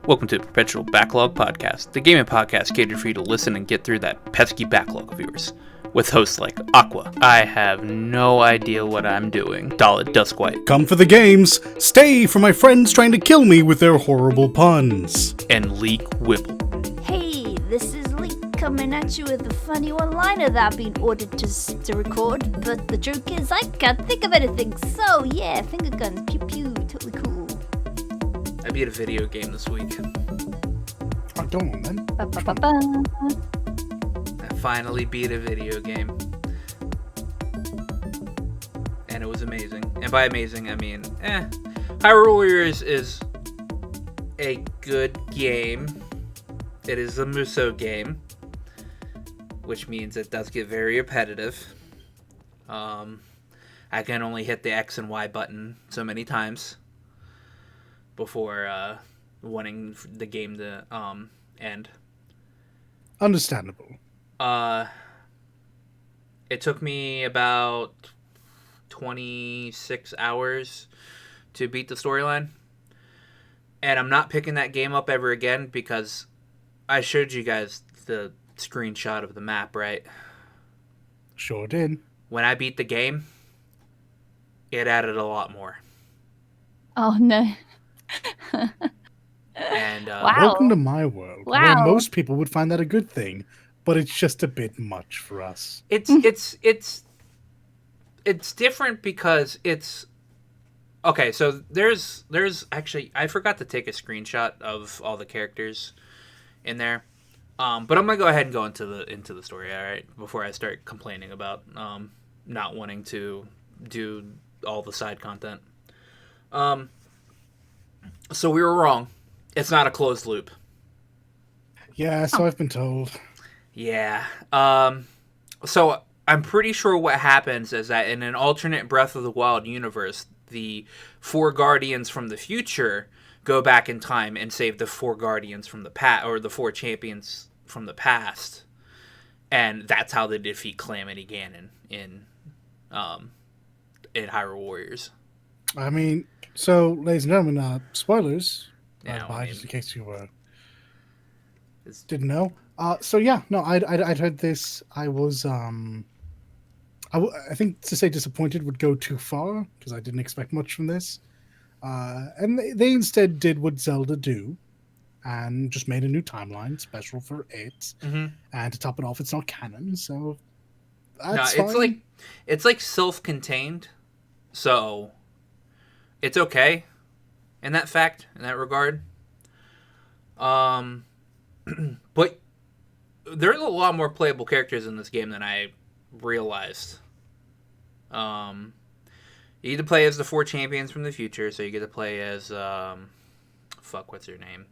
Welcome to Perpetual Backlog Podcast, the gaming podcast catered for you to listen and get through that pesky backlog of yours. With hosts like Aqua, I have no idea what I'm doing, Dalit Duskwhite, Come for the games, stay for my friends trying to kill me with their horrible puns, and Leek Whipple. Hey, this is Leek coming at you with a funny one-liner that I've been ordered to record, but the joke is I can't think of anything, so yeah, finger guns, pew pew, totally cool. I beat a video game this week. Oh, go on then. Ba-ba-ba-ba. I finally beat a video game. And it was amazing. And by amazing, I mean, Hyrule Warriors is a good game. It is a Musou game, which means it does get very repetitive. I can only hit the X and Y button so many times before wanting the game to end. Understandable. It took me about 26 hours to beat the storyline. And I'm not picking that game up ever again because I showed you guys the screenshot of the map, right? Sure did. When I beat the game, it added a lot more. Oh no. And Wow. Welcome to my world, where Wow. most people would find that a good thing, but it's just a bit much for us. it's different because it's okay. So there's actually, I forgot to take a screenshot of all the characters in there, but I'm gonna go ahead and go into the story, all right, before I start complaining about not wanting to do all the side content. So we were wrong. It's not a closed loop. Yeah, so I've been told. Yeah. So I'm pretty sure what happens is that in an alternate Breath of the Wild universe, the 4 Guardians from the future go back in time and save the 4 Guardians from the past, or the 4 champions from the past, and that's how they defeat Calamity Ganon in Hyrule Warriors. I mean, so, ladies and gentlemen, spoilers. Yeah, Just in case you didn't know. So yeah, no, I'd heard this. I was I think to say disappointed would go too far because I didn't expect much from this. And they instead did what Zelda do, and just made a new timeline special for it. Mm-hmm. And to top it off, it's not canon, so No, that's it's like self-contained, so it's okay in that regard. But there's a lot more playable characters in this game than I realized. You get to play as the 4 champions from the future, so you get to play as what's her name?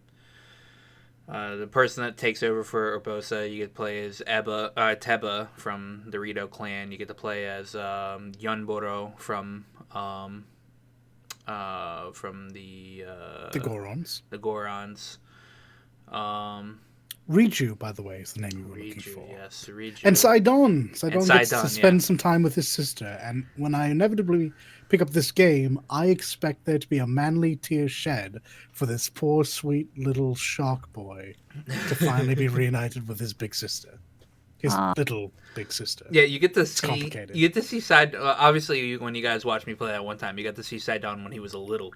The person that takes over for Urbosa. You get to play as Teba from the Rito clan. You get to play as Yunboro from the Gorons. The Gorons. Riju, by the way, is the name you were looking for. Yes, Riju. And Sidon. Sidon gets to Sidon, spend some time with his sister. And when I inevitably pick up this game, I expect there to be a manly tear shed for this poor, sweet little shark boy to finally be reunited with his big sister. His little big sister. Yeah, you get to see. complicated. You get to see Sidon. Obviously, when you guys watched me play that one time, you got to see Sidon when he was little.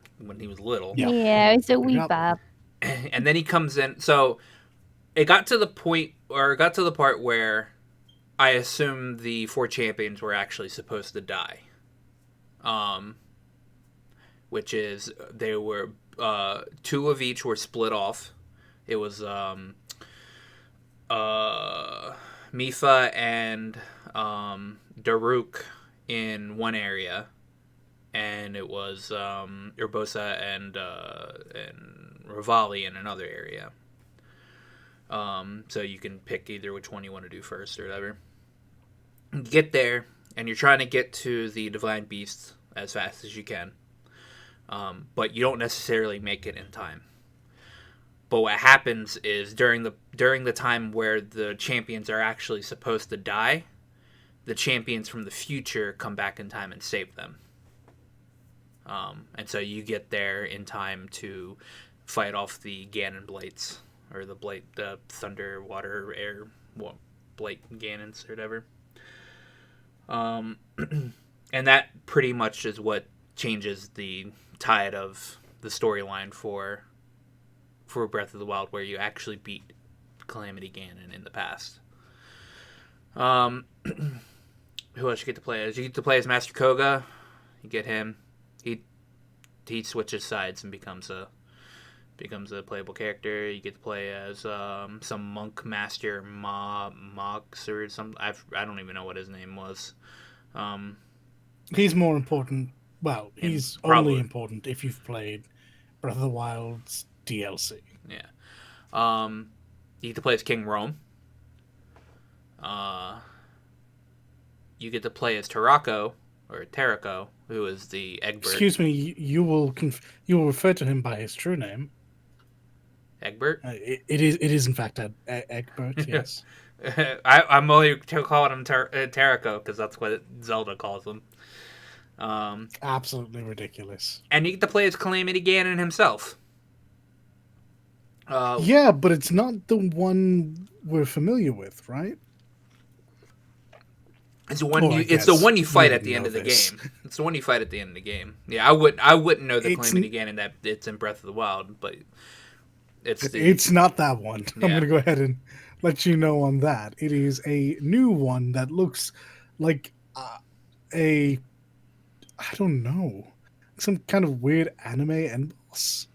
Yeah. It's a wee Yep. bab. And then he comes in. So it got to the part where I assumed the 4 champions were actually supposed to die. Which is, they were 2 of each were split off. It was Mipha and Daruk in one area, and it was Urbosa and Rivali in another area. So you can pick either which one you want to do first or whatever. You get there, and you're trying to get to the Divine Beast as fast as you can, but you don't necessarily make it in time. But what happens is during the time where the champions are actually supposed to die, the champions from the future come back in time and save them. And so you get there in time to fight off the Ganon blights, or the thunder, water, air, blight Ganons or whatever. And that pretty much is what changes the tide of the storyline for Breath of the Wild, where you actually beat Calamity Ganon in the past. Who else you get to play as? You get to play as Master Koga. You get him. He switches sides and becomes a playable character. You get to play as some monk master Mox or some. I don't even know what his name was. He's more important. Well, he's probably only important if you've played Breath of the Wild's DLC. Yeah. You get to play as King Rome. You get to play as Tarako, who is the Egbert. Excuse me, you will refer to him by his true name. Egbert? It is in fact Egbert, yes. I'm only calling him Tarako because that's what Zelda calls him. Absolutely ridiculous. And you get to play as Calamity Ganon himself. Yeah, but it's not the one we're familiar with, right? It's the one you fight at the end of the game. It's the one you fight at the end of the game. Yeah, I wouldn't know the Calamity Ganon that it's in Breath of the Wild, but it's not that one. Yeah. I'm gonna go ahead and let you know on that. It is a new one that looks like I don't know, some kind of weird anime end boss.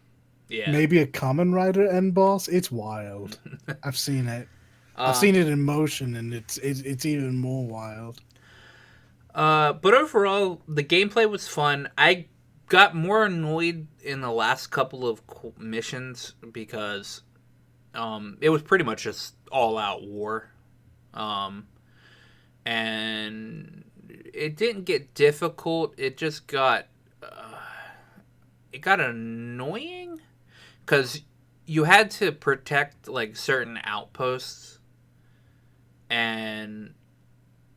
Yeah, maybe a Kamen Rider end boss. It's wild. I've seen it. I've seen it in motion, and it's even more wild. But overall, the gameplay was fun. I got more annoyed in the last couple of missions because it was pretty much just all-out war. And it didn't get difficult. It just got annoying because you had to protect like certain outposts. And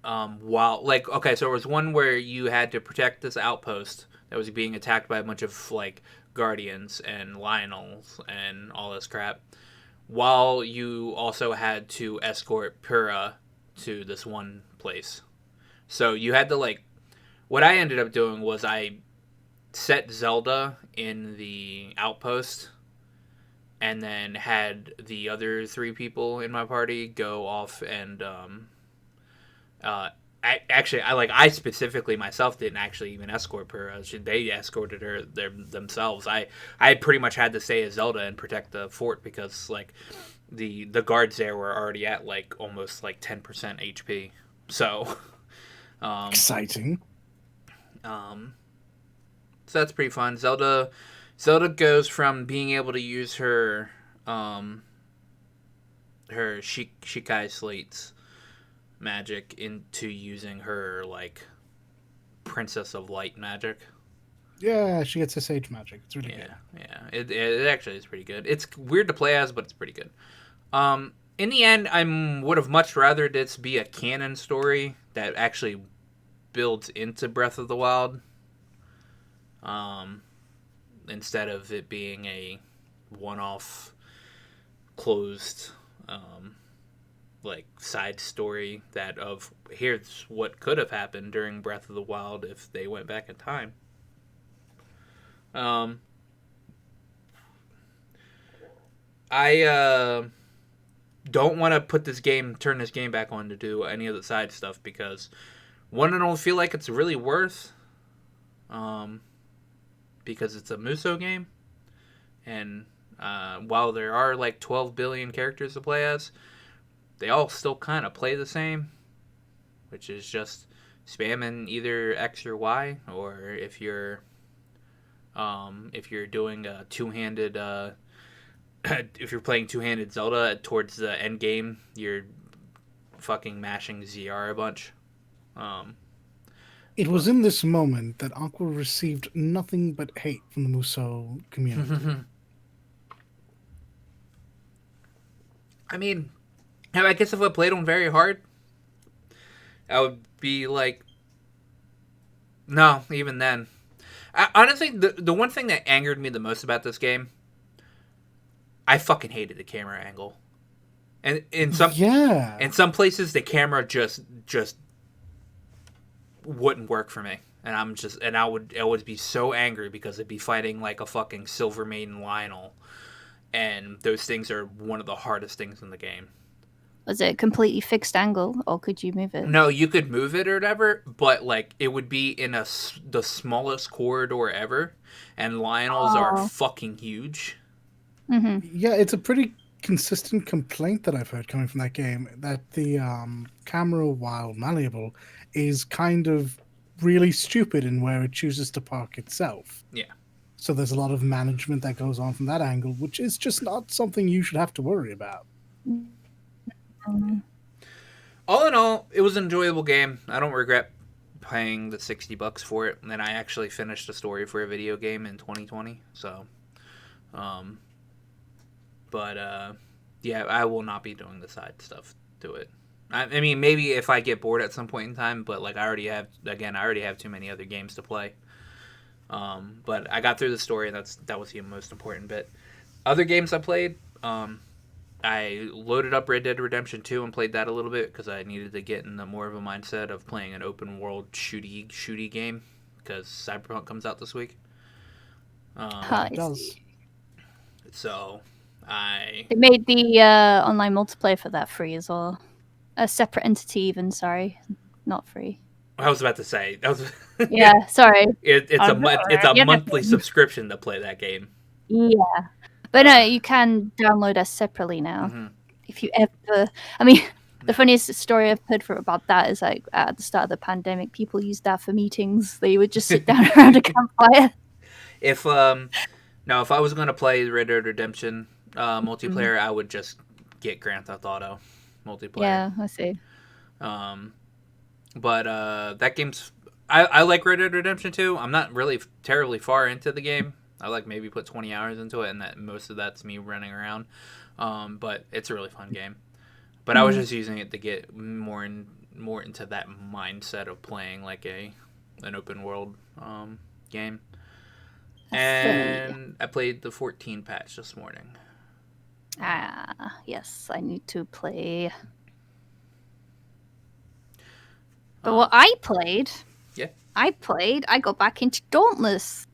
so there was one where you had to protect this outpost that was being attacked by a bunch of like guardians and Lionels and all this crap, while you also had to escort Pura to this one place. So you had to what I ended up doing was I set Zelda in the outpost, and then had the other 3 people in my party go off and I specifically myself didn't actually even escort her. They escorted her themselves. I pretty much had to stay as Zelda and protect the fort because the guards there were already at almost 10% HP. So exciting. So that's pretty fun. Zelda goes from being able to use her Shikai slates magic into using her Princess of Light magic. Yeah, she gets a sage magic. It's really good. Yeah. It actually is pretty good. It's weird to play as, but it's pretty good. In the end, I would have much rather this be a canon story that actually builds into Breath of the Wild. Instead of it being a one-off closed side story of here's what could have happened during Breath of the Wild if they went back in time. I don't want to turn this game back on to do any of the side stuff because one, I don't feel like it's really worth because it's a Muso game, and while there are 12 billion characters to play as, they all still kind of play the same, which is just spamming either X or Y, or if you're doing a two-handed if you're playing two-handed Zelda towards the end game, you're fucking mashing ZR a bunch. It was in this moment that Aqua received nothing but hate from the Muso community. I mean, I guess if I played them very hard, I would be no, even then. Honestly, the one thing that angered me the most about this game I fucking hated the camera angle, and in some places the camera just wouldn't work for me, and I would be so angry because I'd be fighting like a fucking Silver Maiden Lionel, and those things are one of the hardest things in the game. Was it a completely fixed angle, or could you move it? No, you could move it or whatever, but like it would be in the smallest corridor ever, and Lionels are fucking huge. Mm-hmm. Yeah, it's a pretty consistent complaint that I've heard coming from that game, that the camera, while malleable, is kind of really stupid in where it chooses to park itself. Yeah. So there's a lot of management that goes on from that angle, which is just not something you should have to worry about. All in all, it was an enjoyable game. I don't regret paying the $60 for it, and then I actually finished the story for a video game in 2020. So, yeah, I will not be doing the side stuff to it. I mean, maybe if I get bored at some point in time, but like I already have too many other games to play. But I got through the story, and that was the most important bit. Other games I played, I loaded up Red Dead Redemption 2 and played that a little bit because I needed to get in more of a mindset of playing an open world shooty game because Cyberpunk comes out this week. It does. So They made the online multiplayer for that free as well. A separate entity, even. Sorry, not free. I was about to say yeah, sorry. It's a monthly subscription to play that game. Yeah, but no, you can download us separately now. Mm-hmm. If you ever, I mean, the funniest story I've heard about that is like at the start of the pandemic, people used that for meetings. They would just sit down around a campfire. If I was going to play Red Dead Redemption multiplayer, I would just get Grand Theft Auto multiplayer. Yeah, I see. But that game's... I like Red Dead Redemption 2. I'm not really terribly far into the game. I like maybe put 20 hours into it, and that most of that's me running around. But it's a really fun game. But I was just using it to get more into that mindset of playing like an open world game. And I played the 14 patch this morning. Yes, I need to play. But what I played, I got back into Dauntless.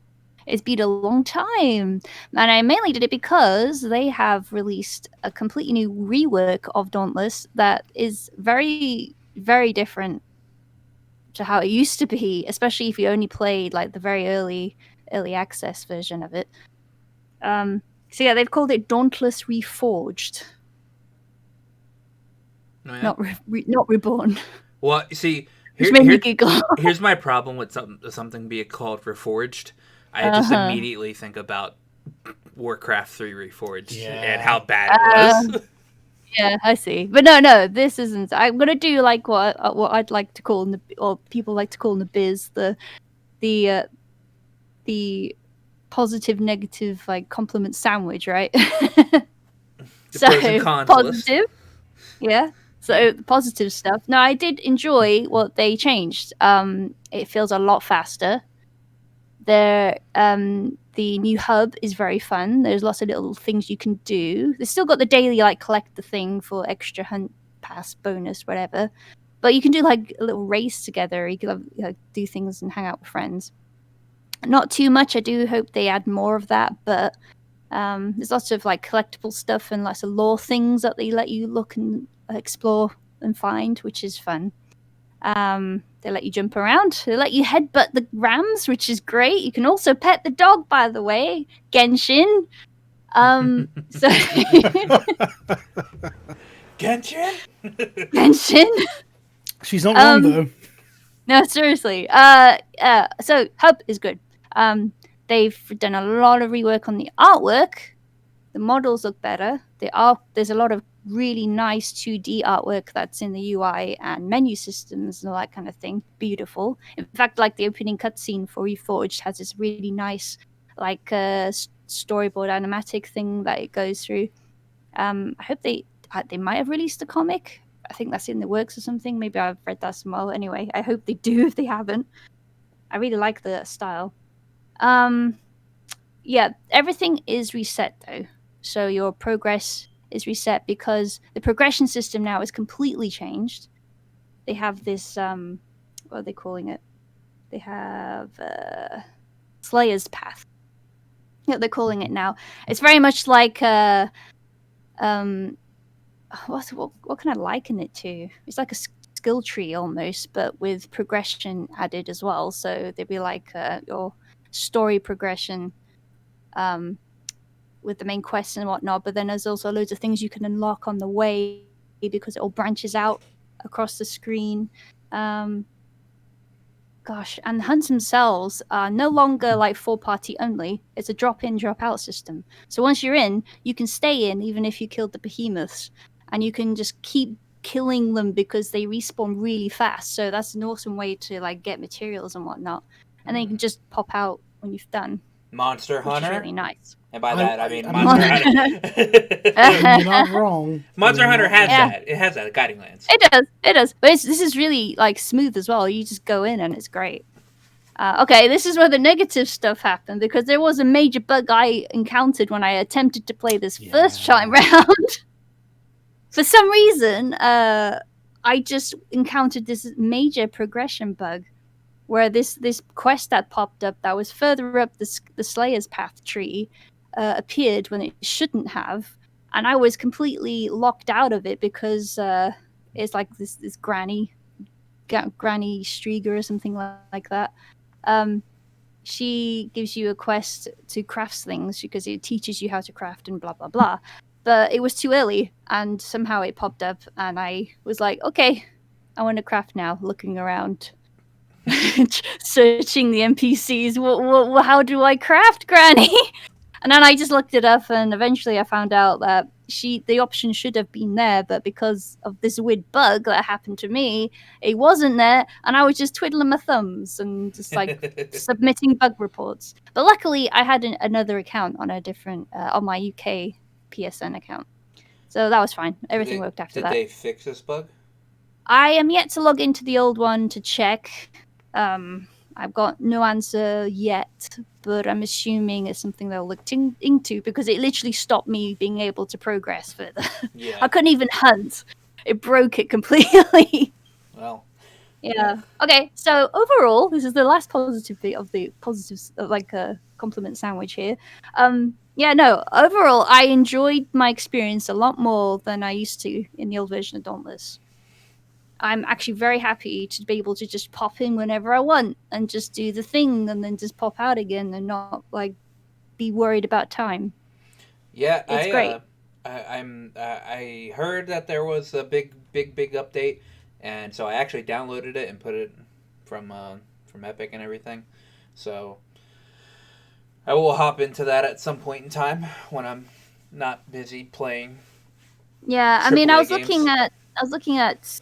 It's been a long time. And I mainly did it because they have released a completely new rework of Dauntless that is very, very different to how it used to be, especially if you only played like the very early access version of it. So yeah, they've called it Dauntless Reforged. Oh, yeah? Not Reborn. Well, see, here's my problem with something being called Reforged. I just immediately think about Warcraft 3 Reforged and how bad it was. Yeah, I see. But no, this isn't. I'm gonna do like what I'd like to call or people like to call in the biz the positive negative like compliment sandwich, right? So pros and cons positive, list. Yeah. So the positive stuff. No, I did enjoy what they changed. It feels a lot faster. The new hub is very fun. There's lots of little things you can do. They still got the daily like collect the thing for extra hunt pass bonus, whatever. But you can do like a little race together. You can do things and hang out with friends. Not too much. I do hope they add more of that, but there's lots of like collectible stuff and lots of lore things that they let you look and explore and find, which is fun. They let you jump around. They let you headbutt the rams, which is great. You can also pet the dog, by the way, Genshin. So Genshin. She's not wrong though. No, seriously. So hub is good. They've done a lot of rework on the artwork. The models look better. There's a lot of really nice 2D artwork that's in the UI and menu systems and all that kind of thing. Beautiful. In fact, like the opening cutscene for Reforged has this really nice, like storyboard animatic thing that it goes through. I hope they might have released a comic. I think that's in the works or something. Maybe I've read that somewhere. Anyway, I hope they do if they haven't. I really like the style. Yeah, everything is reset though. So your progress is reset because the progression system now is completely changed. They have this what are they calling it? They have Slayer's Path. Yeah, they're calling it now. It's very much like what can I liken it to? It's like a skill tree almost, but with progression added as well. So there'd be like your story progression with the main quests and whatnot, but then there's also loads of things you can unlock on the way because it all branches out across the screen. Gosh, and the hunts themselves are no longer like 4-party only. It's a drop-in, drop-out system. So once you're in, you can stay in even if you killed the behemoths, and you can just keep killing them because they respawn really fast. So that's an awesome way to like get materials and whatnot. And then you can just pop out when you've done, Monster which is Hunter. really nice. And by that, I mean mean, Monster Hunter. you're not wrong. Monster Hunter has Yeah. that. It has that, Guiding Lands. It does. But this is really like smooth as well. You just go in and it's great. Okay, this is where the negative stuff happened because there was a major bug I encountered when I attempted to play this first time round. For some reason, I just encountered this major progression bug where this quest that popped up that was further up the Slayer's Path tree appeared when it shouldn't have, and I was completely locked out of it because it's like this granny Strieger or something like that. She gives you a quest to craft things because it teaches you how to craft and blah blah blah. But it was too early, and somehow it popped up, and I was like, okay, I want to craft now. Looking around, searching the NPCs. How do I craft, Granny? And then I just looked it up, and eventually I found out that the option should have been there, but because of this weird bug that happened to me, it wasn't there, and I was just twiddling my thumbs and just like submitting bug reports. But luckily, I had another account on a different on my UK PSN account, so that was fine. Everything worked after that. Did they fix this bug? I am yet to log into the old one to check. I've got no answer yet, but I'm assuming it's something they'll look into because it literally stopped me being able to progress further. Yeah. I couldn't even hunt. It broke it completely. Well. Yeah. Okay, so overall, this is the last positive bit of the positives, like a compliment sandwich here. Overall, I enjoyed my experience a lot more than I used to in the old version of Dauntless. I'm actually very happy to be able to just pop in whenever I want and just do the thing and then just pop out again and not like be worried about time. Yeah, it's great. I heard that there was a big update, and so I actually downloaded it and put it from Epic and everything. So I will hop into that at some point in time when I'm not busy playing. Yeah, I mean, I was looking at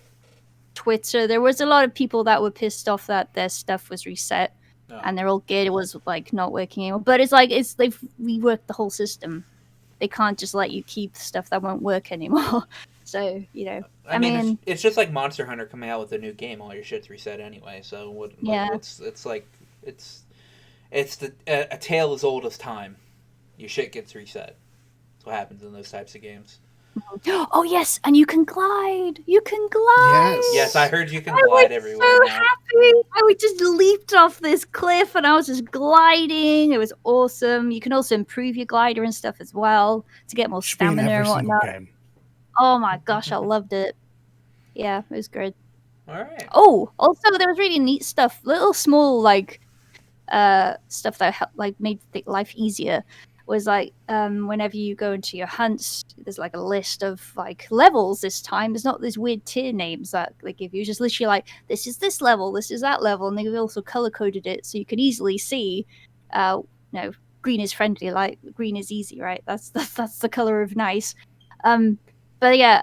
Twitter. There was a lot of people that were pissed off that their stuff was reset and their old gear was like not working anymore. But it's like they've reworked the whole system. They can't just let you keep stuff that won't work anymore. So I mean, it's just like Monster Hunter coming out with a new game. All your shit's reset anyway. So it's like it's a tale as old as time. Your shit gets reset. That's what happens in those types of games. Oh yes, and you can glide. You can glide. Yes, I heard you can glide everywhere. I was so happy. I just leaped off this cliff and I was just gliding. It was awesome. You can also improve your glider and stuff as well to get more stamina and whatnot. Oh my gosh, I loved it. Yeah, it was good. All right. Oh, also there was really neat stuff. Little small stuff that made life easier. Was like whenever you go into your hunts, there's like a list of like levels this time. There's not these weird tier names that they give you. It's just literally like, this is this level, this is that level, and they've also color coded it so you can easily see. Green is friendly, like green is easy, right? That's the color of nice. But yeah,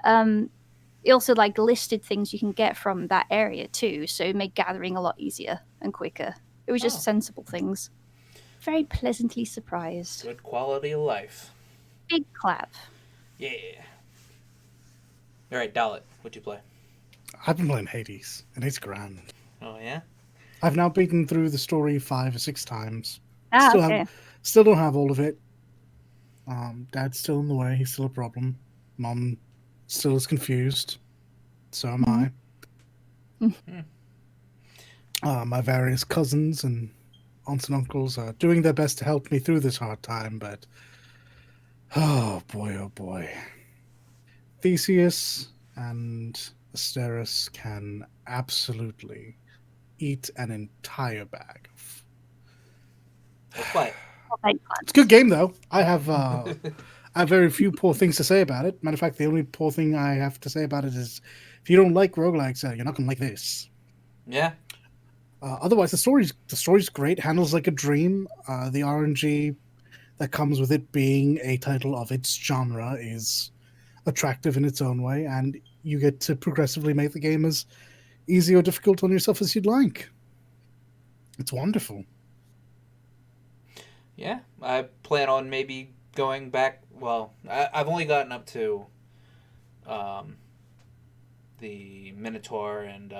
it also like listed things you can get from that area too, so it made gathering a lot easier and quicker. It was just sensible things. Very pleasantly surprised. Good quality of life. Big clap. Yeah. All right, Dalit, what'd you play? I've been playing Hades, and it's grand. Oh, yeah? I've now beaten through the story 5 or 6 times. Okay. Still don't have all of it. Dad's still in the way. He's still a problem. Mom still is confused. So am I. Hmm. My various cousins and aunts and uncles are doing their best to help me through this hard time, but oh boy. Theseus and Asteris can absolutely eat an entire bag. Let's play. It's a good game, though. I have very few poor things to say about it. Matter of fact, the only poor thing I have to say about it is if you don't like roguelikes, you're not gonna like this. Yeah. Otherwise, the story's great. Handles like a dream. The RNG that comes with it being a title of its genre is attractive in its own way, and you get to progressively make the game as easy or difficult on yourself as you'd like. It's wonderful. Yeah. I plan on maybe going back. Well, I've only gotten up to um, the Minotaur and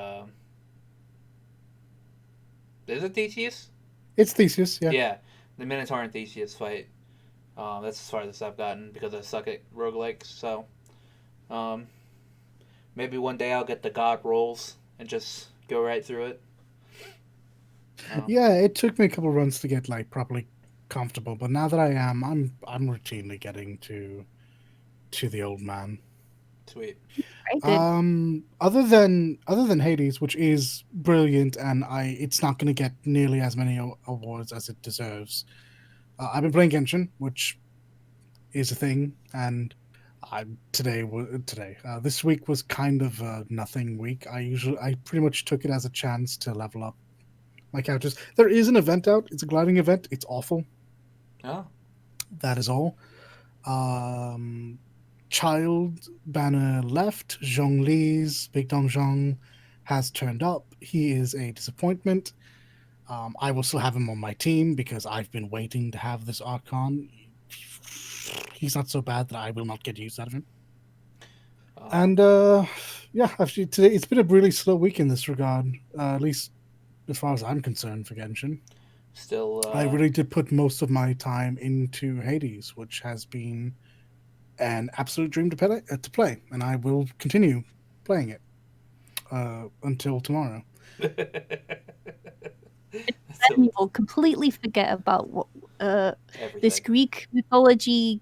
is it Theseus? It's Theseus, yeah. Yeah, the Minotaur and Theseus fight. That's as far as I've gotten because I suck at roguelikes. So um, maybe one day I'll get the god rolls and just go right through it. Yeah, it took me a couple runs to get like properly comfortable, but now that I am, I'm routinely getting to the old man. Sweet. Very good. Other than Hades, which is brilliant, and it's not going to get nearly as many awards as it deserves. I've been playing Genshin, which is a thing, and this week was kind of a nothing week. I pretty much took it as a chance to level up my characters. There is an event out. It's a gliding event. It's awful. Oh. That is all. Um, Child banner left. Zhongli's Big Dong Zhong has turned up. He is a disappointment. I will still have him on my team because I've been waiting to have this Archon. He's not so bad that I will not get use out of him. And yeah, actually today it's been a really slow week in this regard, at least as far as I'm concerned for Genshin. Still. I really did put most of my time into Hades, which has been an absolute dream to play, and I will continue playing it until tomorrow. Then you will completely forget about what this Greek mythology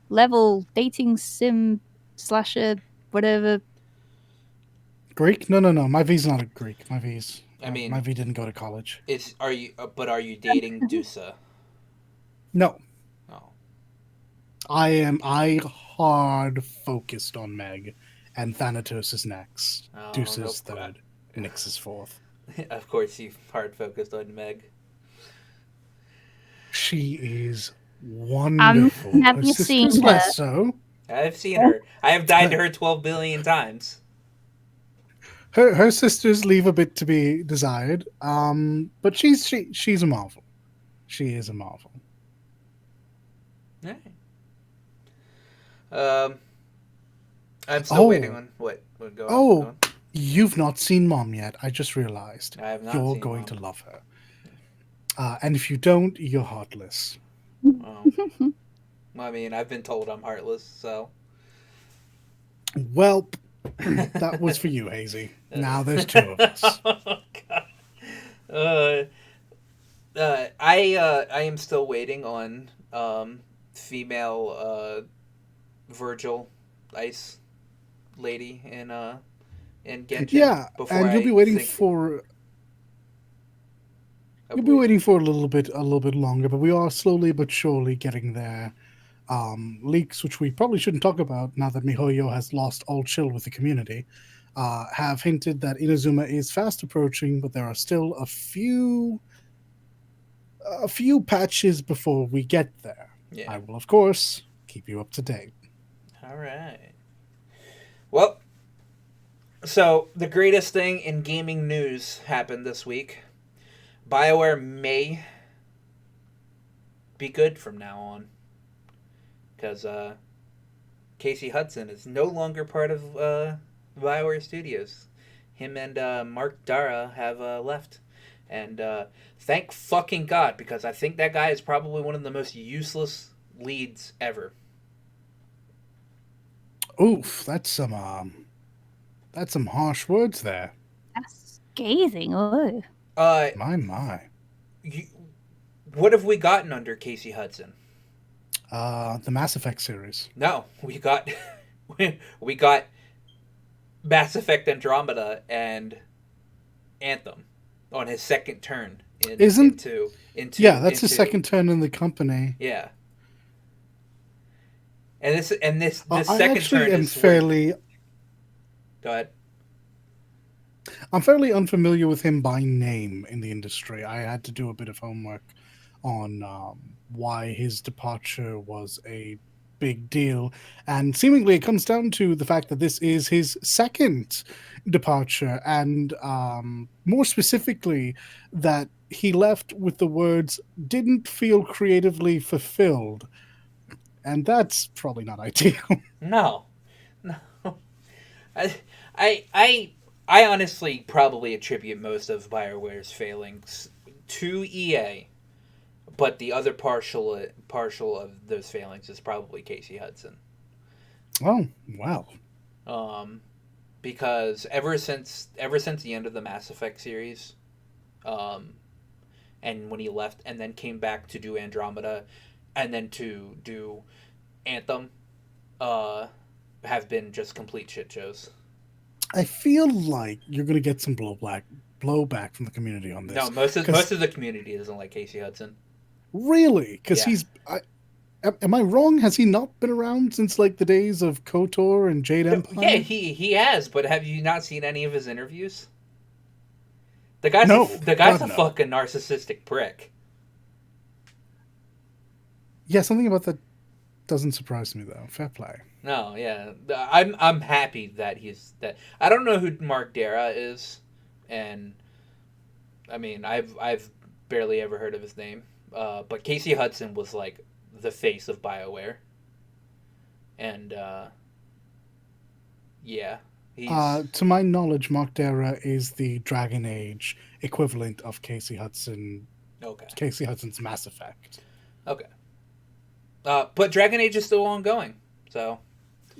level dating sim slasher whatever. Greek? No. My V's not a Greek. My V's. I mean, my V didn't go to college. Are you? But are you dating Dusa? No. Oh. I hard focused on Meg, and Thanatos is next. Oh, Deuce is third. Nyx is fourth. Of course, you hard focused on Meg. She is wonderful. Have her you sister's seen less her? so. I've seen her. I have died to her 12 billion times. Her sisters leave a bit to be desired. But she's a marvel. She is a marvel. All right. I'm still waiting on what. Go on. You've not seen Mom yet. I just realized. I have not. You're seen going Mom. to love her. And if you don't, you're heartless. Oh. I mean, I've been told I'm heartless, so. Well, that was for you, Hazy. Now there's two of us. Oh, God. I am still waiting on female Virgil Ice lady in Genshin. Yeah, and you'll be waiting for. You'll be waiting for a little bit longer, but we are slowly but surely getting there. Leaks, which we probably shouldn't talk about now that MiHoYo has lost all chill with the community, have hinted that Inazuma is fast approaching, but there are still a few patches before we get there. Yeah. I will, of course, keep you up to date. All right. Well, so the greatest thing in gaming news happened this week. BioWare may be good from now on. Because Casey Hudson is no longer part of BioWare Studios. Him and Mark Dara have left. And thank fucking God, because I think that guy is probably one of the most useless leads ever. Oof, that's some harsh words there. That's scathing. Oh. My. You, what have we gotten under Casey Hudson? The Mass Effect series. No, we got we got Mass Effect Andromeda and Anthem on his second turn into yeah, that's his second turn in the company. Yeah. And this I second actually turn am is fairly. Go ahead. I'm fairly unfamiliar with him by name in the industry. I had to do a bit of homework on why his departure was a big deal, and seemingly it comes down to the fact that this is his second departure, and more specifically, that he left with the words "didn't feel creatively fulfilled," and that's probably not ideal. No. I honestly probably attribute most of BioWare's failings to EA, but the other partial of those failings is probably Casey Hudson. Oh, wow. Because ever since the end of the Mass Effect series, and when he left and then came back to do Andromeda, and then to do Anthem, have been just complete shit shows. I feel like you're going to get some blowback from the community on this. No, most of the community doesn't like Casey Hudson. Really? Because Yeah. am I wrong? Has he not been around since like the days of KOTOR and Jade Empire? Yeah, he has, but have you not seen any of his interviews? The guy's a fucking narcissistic prick. Yeah, something about that doesn't surprise me though. Fair play. No, yeah, I'm happy that he's that. I don't know who Mark Dara is, and I mean I've barely ever heard of his name. But Casey Hudson was like the face of BioWare, and yeah, to my knowledge, Mark Dara is the Dragon Age equivalent of Casey Hudson. Okay. Casey Hudson's Mass Effect. Okay. But Dragon Age is still ongoing, so.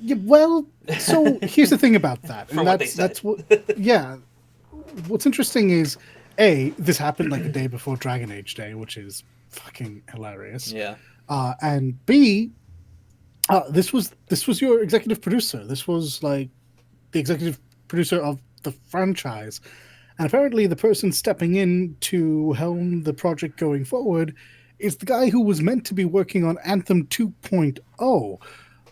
Yeah, well, so here's the thing about that, and that's what. Yeah, what's interesting is, this happened like the day before Dragon Age Day, which is fucking hilarious. Yeah. And B, this was your executive producer. This was like the executive producer of the franchise, and apparently the person stepping in to helm the project going forward is the guy who was meant to be working on Anthem 2.0.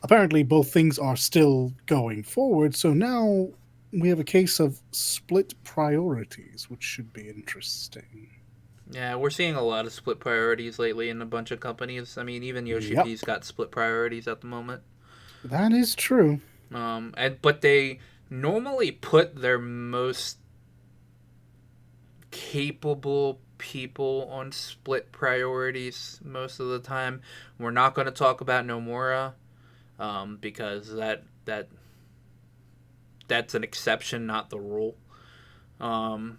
Apparently, both things are still going forward, so now we have a case of split priorities, which should be interesting. Yeah, we're seeing a lot of split priorities lately in a bunch of companies. I mean, even Yoshi P's got split priorities at the moment. That is true. But they normally put their most capable people on split priorities most of the time. We're not going to talk about Nomura, because that's an exception, not the rule. A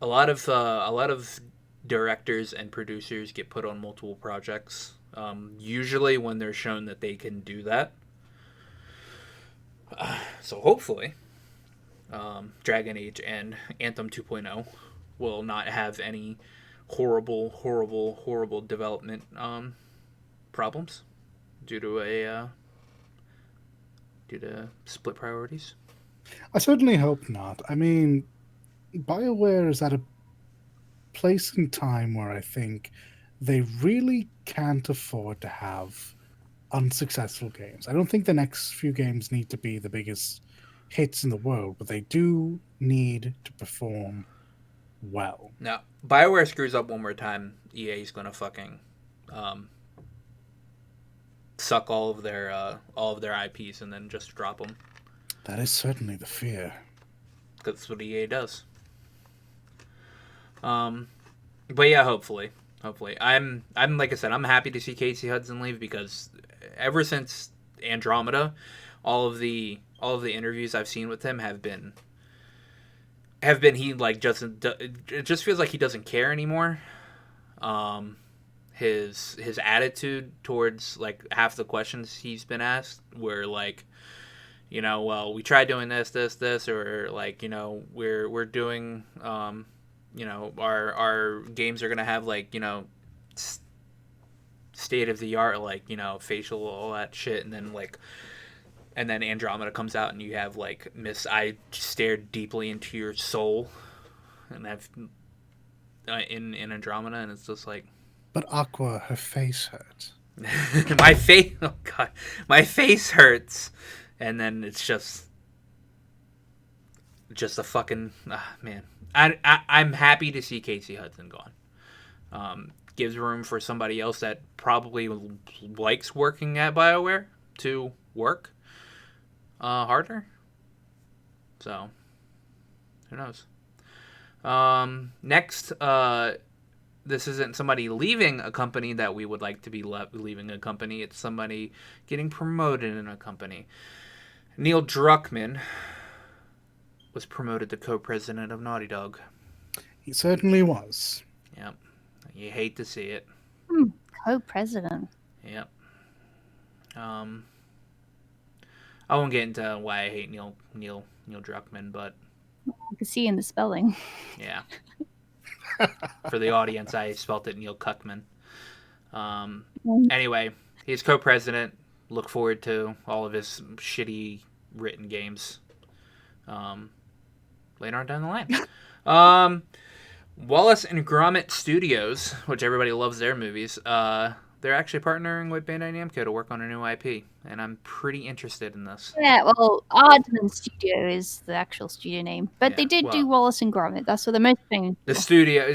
lot of directors and producers get put on multiple projects. Usually when they're shown that they can do that. So hopefully, Dragon Age and Anthem 2.0 will not have any horrible development problems due to split priorities. I certainly hope not. I mean, BioWare is at a place in time where I think they really can't afford to have unsuccessful games. I don't think the next few games need to be the biggest hits in the world, but they do need to perform well. Now, BioWare screws up one more time, EA's gonna fucking suck all of their IPs and then just drop them. That is certainly the fear. That's what EA does. But yeah, hopefully, I'm like I said, I'm happy to see Casey Hudson leave, because ever since Andromeda, all of the interviews I've seen with him have been he like it just feels like he doesn't care anymore. his attitude towards like half the questions he's been asked were like, well, we tried doing this, or like, we're doing, our games are gonna have like, state of the art, like, facial, all that shit, and then Andromeda comes out and you have like Miss I stared deeply into your soul, and I've in Andromeda, and it's just like, But Aqua, her face hurt. my face, oh god, my face hurts, and then it's just a fucking man. I'm happy to see Casey Hudson gone. Gives room for somebody else that probably likes working at BioWare to work harder. So, who knows? Next, this isn't somebody leaving a company that we would like to be leaving a company. It's somebody getting promoted in a company. Neil Druckmann was promoted to co-president of Naughty Dog. He certainly was. Yep. You hate to see it. Co-president. Yep. I won't get into why I hate Neil Druckmann, but I can see in the spelling. yeah. For the audience, I spelt it Neil Cuckman. Anyway, he's co-president. Look forward to all of his shitty written games later on down the line. Wallace and Gromit Studios, which everybody loves their movies, they're actually partnering with Bandai Namco to work on a new IP, and I'm pretty interested in this. Yeah, well, Aardman Studio is the actual studio name, but they did do Wallace and Gromit. That's what the most famous. The studio,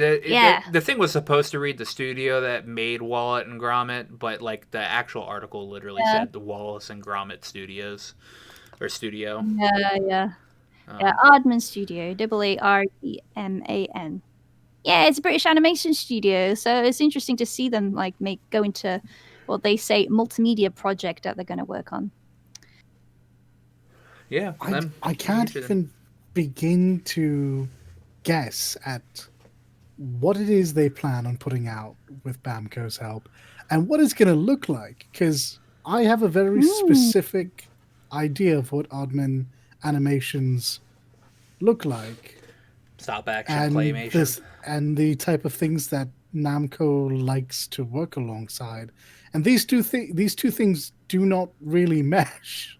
the thing was supposed to read the studio that made Wallace and Gromit, but like the actual article literally said the Wallace and Gromit Studios or studio. Yeah, Aardman Studio, Aardman. Yeah, it's a British animation studio, so it's interesting to see them like go into what they say multimedia project that they're going to work on. Yeah, I can't even begin to guess at what it is they plan on putting out with Bamco's help and what it's going to look like, because I have a very specific idea of what Aardman animations look like. Stop action claymation. And the type of things that Namco likes to work alongside. And these two things do not really mesh.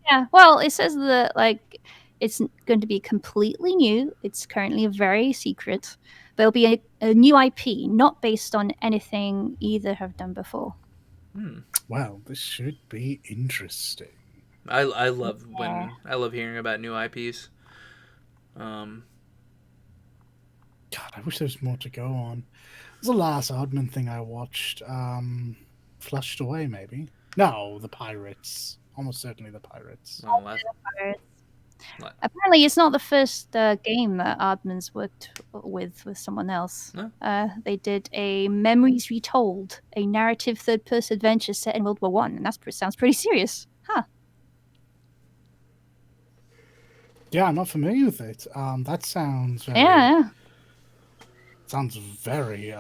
Yeah, well, it says that like it's going to be completely new. It's currently very secret. There'll be a new IP, not based on anything either have done before. Wow, this should be interesting. I love hearing about new IPs. God, I wish there was more to go on. What's the last Aardman thing I watched? Flushed Away, maybe? No, the Pirates. Almost certainly the Pirates. Apparently, it's not the first game that Aardman's worked with someone else. No? They did a Memories Retold, a narrative third-person adventure set in World War I, and that sounds pretty serious. Huh. Yeah, I'm not familiar with it. That sounds very... Yeah. Sounds very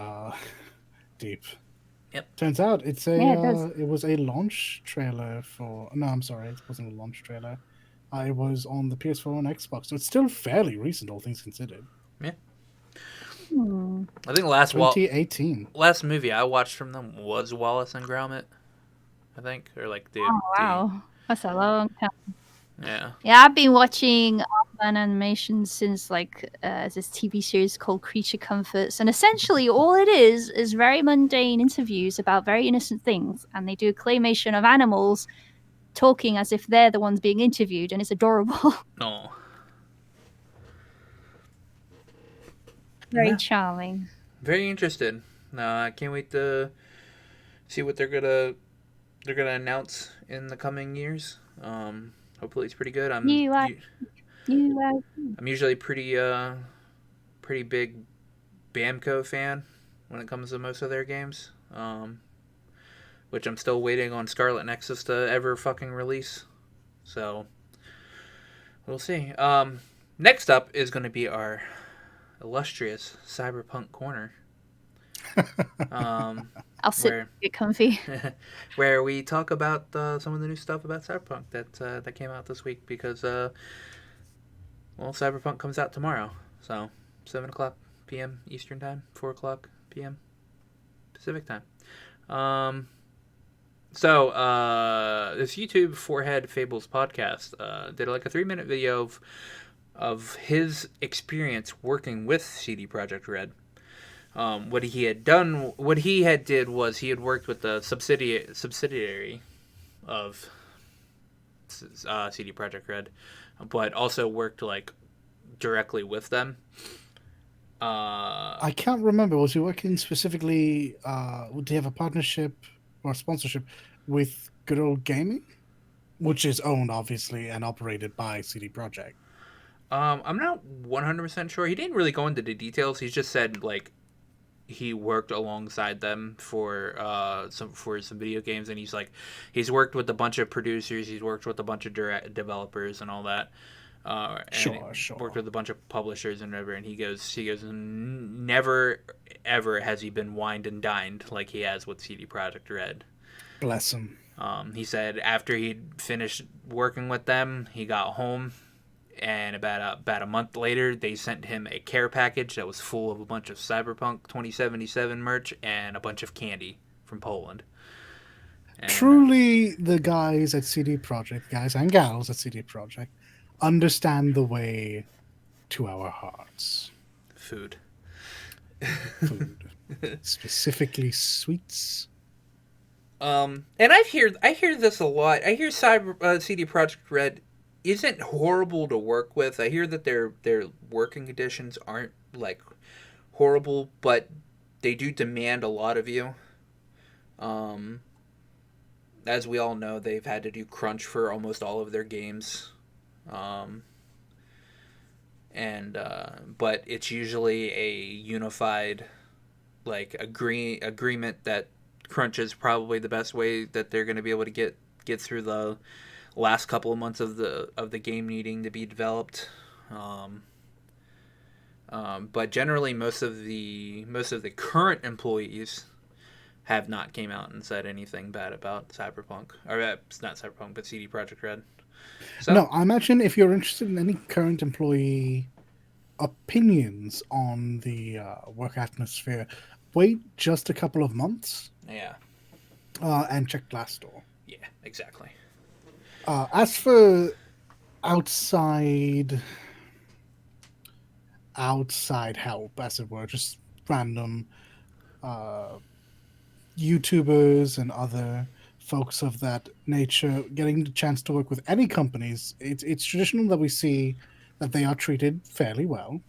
deep. Yep. Turns out it's a it was a launch trailer for... No, I'm sorry, it wasn't a launch trailer. It was on the PS4 and Xbox, so it's still fairly recent, all things considered. Yeah. I think 2018. Last movie I watched from them was Wallace and Gromit, I think, or like the. Oh wow, that's a long time. Yeah. Yeah, I've been watching Aardman animation since like this TV series called Creature Comforts, and essentially all it is very mundane interviews about very innocent things, and they do a claymation of animals talking as if they're the ones being interviewed, and it's adorable. Oh. Very charming. Very interested. I can't wait to see what they're gonna announce in the coming years. Hopefully it's pretty good. I'm usually pretty big Bamco fan when it comes to most of their games. Which I'm still waiting on Scarlet Nexus to ever fucking release. So we'll see. Next up is going to be our illustrious Cyberpunk Corner. um, I'll sit where get comfy. where we talk about some of the new stuff about Cyberpunk that came out this week because Cyberpunk comes out tomorrow, so 7 o'clock p.m. Eastern time, 4 o'clock p.m. Pacific time. This YouTube Forehead Fables podcast did like a 3-minute video of his experience working with CD Projekt Red. What he had did was he had worked with the subsidiary of CD Projekt Red, but also worked like directly with them. I can't remember. Was he working specifically? Did he have a partnership or sponsorship with Good Old Gaming, which is owned obviously and operated by CD Projekt? I'm not 100% sure. He didn't really go into the details. He just said like he worked alongside them for some video games, and he's worked with a bunch of producers, he's worked with a bunch of developers and all that. Sure. Worked with a bunch of publishers and whatever. And he goes, never ever has he been wined and dined like he has with CD Projekt Red. Bless him. He said after he'd finished working with them, he got home, and about a month later, they sent him a care package that was full of a bunch of Cyberpunk 2077 merch and a bunch of candy from Poland. And, truly, the guys at CD Projekt, guys and gals at CD Projekt, understand the way to our hearts. Food. Specifically sweets. And I hear this a lot. I hear CD Projekt Red isn't horrible to work with. I hear that their working conditions aren't like horrible, but they do demand a lot of you. As we all know, they've had to do crunch for almost all of their games. But it's usually a unified like agreement that crunch is probably the best way that they're going to be able to get through the last couple of months of the game needing to be developed. But generally, most of the current employees have not came out and said anything bad about Cyberpunk, or it's not Cyberpunk, but CD Projekt Red. So, no, I imagine if you're interested in any current employee opinions on the work atmosphere, wait just a couple of months. Yeah. And check Glassdoor. Yeah, exactly. As for outside help, as it were, just random YouTubers and other folks of that nature getting the chance to work with any companies, it's traditional that we see that they are treated fairly well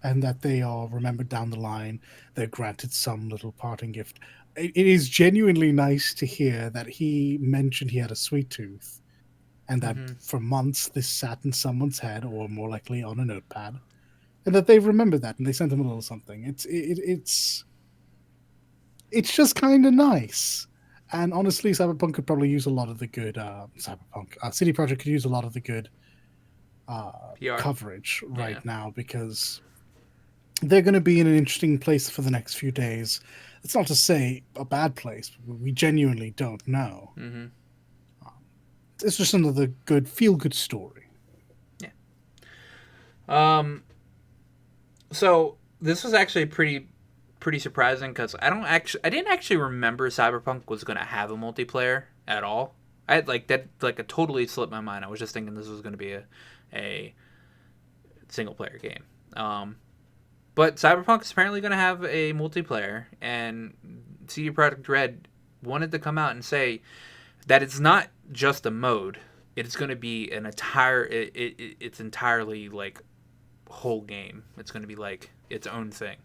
and that they are remembered down the line. They're granted some little parting gift. It is genuinely nice to hear that he mentioned he had a sweet tooth and that for months this sat in someone's head, or more likely on a notepad, and that they remembered that and they sent him a little something. It's just kind of nice. And honestly, Cyberpunk could probably use a lot of the good CD Projekt could use a lot of the good coverage right now, because they're going to be in an interesting place for the next few days. It's not to say a bad place, but we genuinely don't know. It's just another good feel-good story. Yeah. So this was actually pretty surprising because I didn't actually remember Cyberpunk was going to have a multiplayer at all. I had it totally slipped my mind. I was just thinking this was going to be a single player game. But Cyberpunk is apparently going to have a multiplayer, and CD Projekt Red wanted to come out and say that it's not just a mode. It's going to be an it's entirely like whole game. It's going to be like its own thing.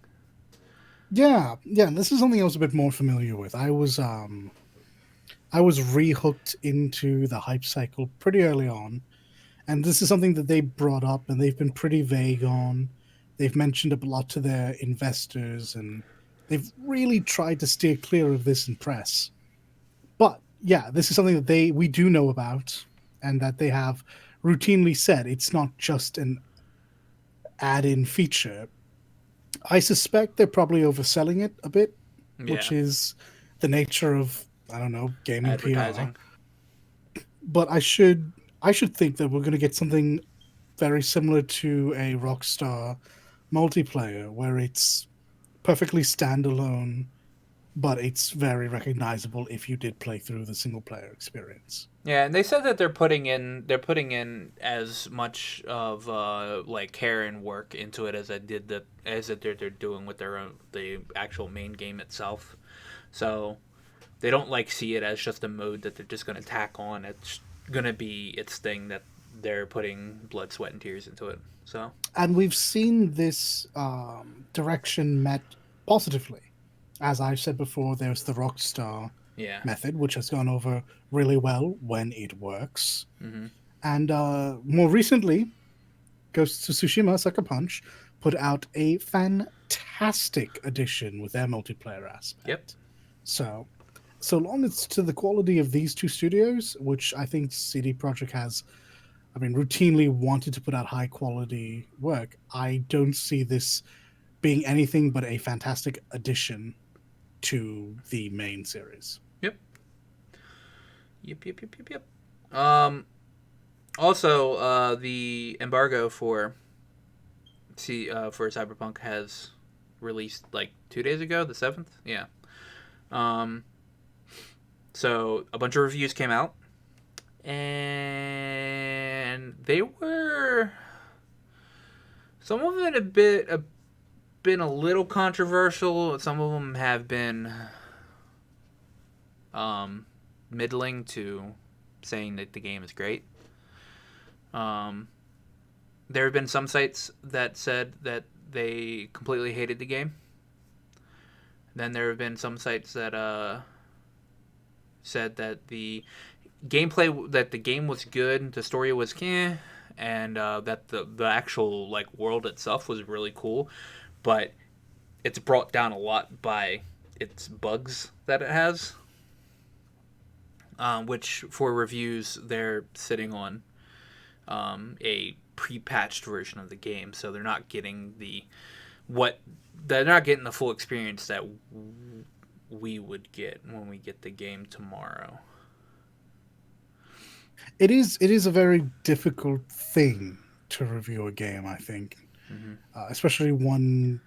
Yeah. This is something I was a bit more familiar with. I was rehooked into the hype cycle pretty early on, and this is something that they brought up and they've been pretty vague on. They've mentioned a lot to their investors, and they've really tried to steer clear of this in press. But yeah, this is something that we do know about, and that they have routinely said it's not just an add-in feature. I suspect they're probably overselling it a bit, which Yeah, is the nature of, I don't know, gaming PR. advertising. But I should think that we're going to get something very similar to a Rockstar multiplayer, where it's perfectly standalone, but it's very recognizable if you did play through the single player experience. Yeah, and they said that they're putting in as much of like care and work into it as that they're doing with their own the actual main game itself. So they don't like see it as just a mode that they're just gonna tack on. It's gonna be its thing that they're putting blood, sweat, and tears into it. So And we've seen this direction met positively. As I've said before, there's the Rockstar yeah. method, which has gone over really well when it works. Hmm. And more recently, Ghost of Tsushima Sucker Punch put out a fantastic addition with their multiplayer Yep. aspect. So long as to the quality of these two studios, which I think CD Projekt has, I mean, routinely wanted to put out high quality work, I don't see this being anything but a fantastic addition to the main series. Yep. Yep. Yep. Yep. Yep. Yep. Also, the embargo for Cyberpunk has released like 2 days ago, the 7th. Yeah. Um, so a bunch of reviews came out, and they were some of it been a little controversial. Some of them have been um, middling to saying that the game is great. Um, there have been some sites that said that they completely hated the game. Then there have been some sites that said that the game was good, the story was and that the actual like world itself was really cool, but it's brought down a lot by its bugs that it has. Which for reviews they're sitting on a pre-patched version of the game, so they're not getting what they're not getting the full experience that we would get when we get the game tomorrow. It is a very difficult thing to review a game, I think, Mm-hmm. especially one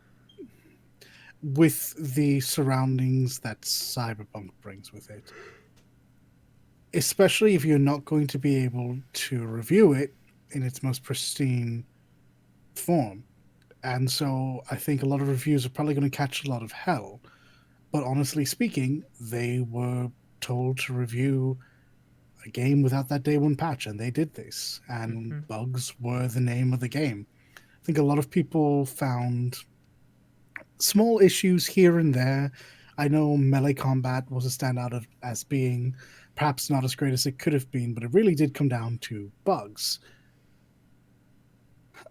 with the surroundings that Cyberpunk brings with it. Especially if you're not going to be able to review it in its most pristine form. And so I think a lot of reviews are probably going to catch a lot of hell. But honestly speaking, they were told to review a game without that day one patch, and they did this. And Mm-hmm. bugs were the name of the game. I think a lot of people found small issues here and there. I know melee combat was a standout as being perhaps not as great as it could have been, but it really did come down to bugs.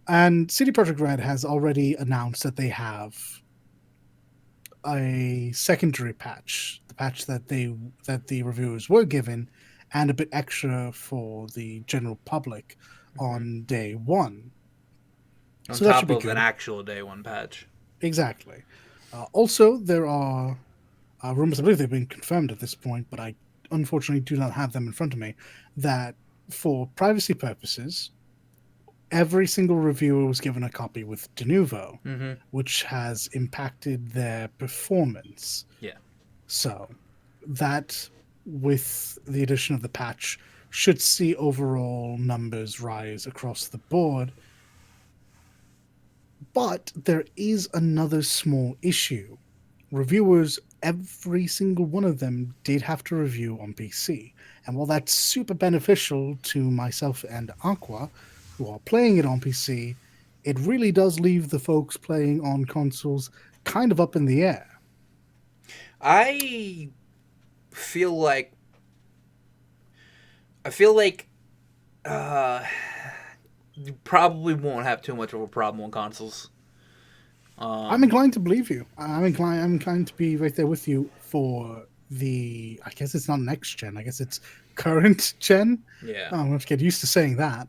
And CD Projekt Red has already announced that they have a secondary patch, the patch that the reviewers were given, and a bit extra for the general public Mm-hmm. on day one. On So that should top be of an good. actual day one patch. Exactly. Also, there are rumors, I believe they've been confirmed at this point, but I unfortunately do not have them in front of me, that for privacy purposes, every single reviewer was given a copy with Denuvo, Mm-hmm. which has impacted their performance. Yeah. So that, with the addition of the patch, should see overall numbers rise across the board. But there is another small issue. Reviewers, every single one of them, did have to review on PC. And while that's super beneficial to myself and Aqua, who are playing it on PC, it really does leave the folks playing on consoles kind of up in the air. I feel like I feel like you probably won't have too much of a problem on consoles. I'm inclined to believe you. I'm inclined to be right there with you for the. I guess it's not next gen. I guess it's current gen. Yeah. Oh, I have to get used to saying that.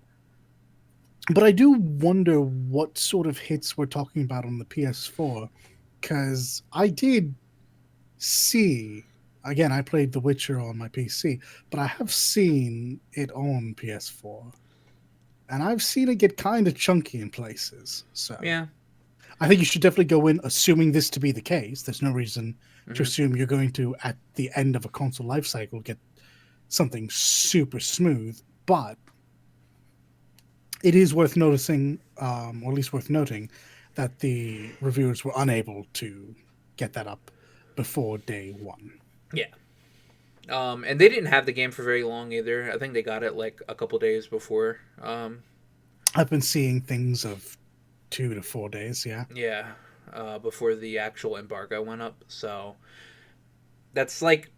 But I do wonder what sort of hits we're talking about on the PS4, because I did see. Again, I played The Witcher on my PC, but I have seen it on PS4, and I've seen it get kind of chunky in places. So Yeah. I think you should definitely go in assuming this to be the case. There's no reason to Hmm. assume you're going to, at the end of a console life cycle, get something super smooth. But it is worth noticing, or at least worth noting, that the reviewers were unable to get that up before day one. Yeah. And they didn't have the game for very long either. I think they got it like a couple days before. I've been seeing things of 2 to 4 days. Yeah, Yeah. Before the actual embargo went up. So that's like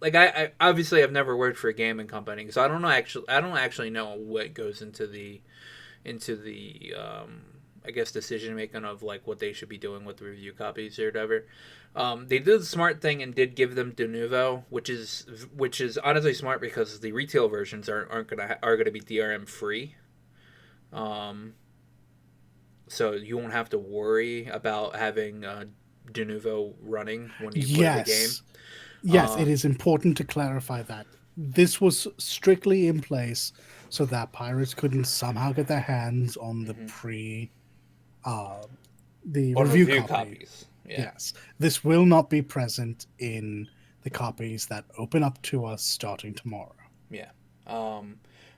I obviously I've never worked for a gaming company, so I don't actually know what goes into the I guess decision making of like what they should be doing with the review copies or whatever. They did the smart thing and did give them de novo, which is honestly smart because the retail versions are gonna be DRM free. Um, so you won't have to worry about having de novo running when you play the game. yes, it Um, is important to clarify that this was strictly in place so that pirates couldn't somehow get their hands on the mhm. uh, the On review review copy. copies, yeah, Yes, this will not be present in the copies that open up to us starting tomorrow. yeah.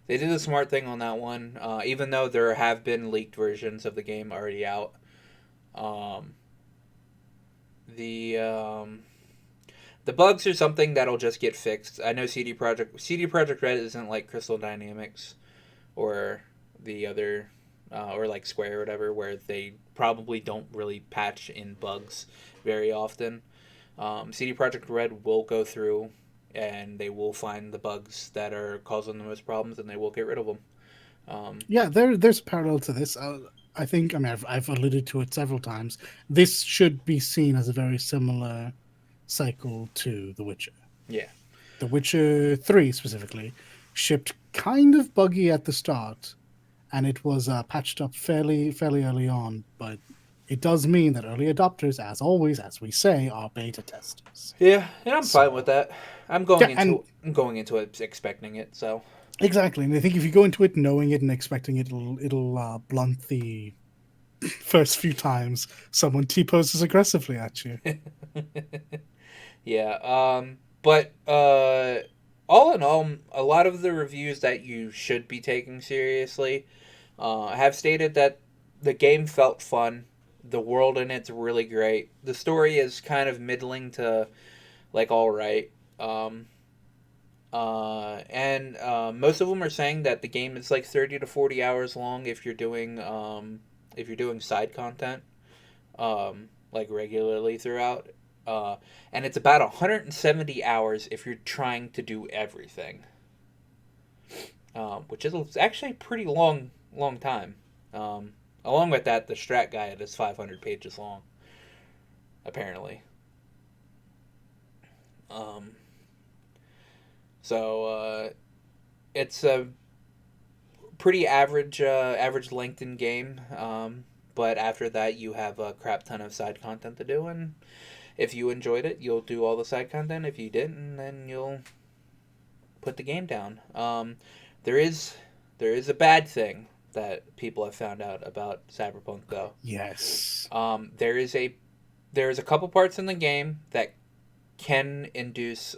They did a smart thing on that one, even though there have been leaked versions of the game already out. Um, the um, the bugs are something that'll just get fixed. I know CD Project Red isn't like Crystal Dynamics or the other or like Square or whatever, where they probably don't really patch in bugs very often. CD Project Red will go through and they will find the bugs that are causing the most problems and they will get rid of them. Um, Yeah, there's a parallel to this. I think, I mean, I've alluded to it several times. This should be seen as a very similar cycle to The Witcher. yeah, The Witcher 3 specifically shipped kind of buggy at the start, and it was patched up fairly early on. But it does mean that early adopters, as always, as we say, are beta testers. yeah, and I'm fine with So that. yeah, and I'm going into it expecting it. So exactly, and I think if you go into it knowing it and expecting it, it'll blunt the first few times someone T poses aggressively at you. yeah, but all in all, a lot of the reviews that you should be taking seriously have stated that the game felt fun. The world in it's really great. The story is kind of middling to like all right. And most of them are saying that the game is like 30 to 40 hours long if you're doing side content like regularly throughout. Uh, and it's about 170 hours if you're trying to do everything, which is actually a pretty long time. Along with that, the strat guide is 500 pages long, apparently. Um, so it's a pretty average length in game. But after that, you have a crap ton of side content to do, and if you enjoyed it, you'll do all the side content. If you didn't, then you'll put the game down. There is a bad thing that people have found out about Cyberpunk, though. Yes. There is a couple parts in the game that can induce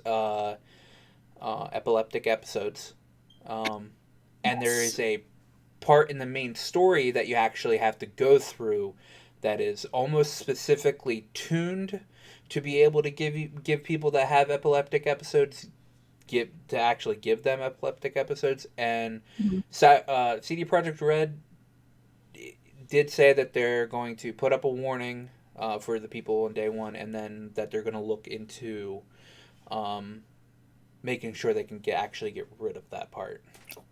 epileptic episodes, and there is a part in the main story that you actually have to go through that is almost specifically tuned to be able to give people that have epileptic episodes give them epileptic episodes. And Mhm. CD Projekt Red did say that they're going to put up a warning for the people on day one, and then that they're going to look into um, making sure they can actually get rid of that part.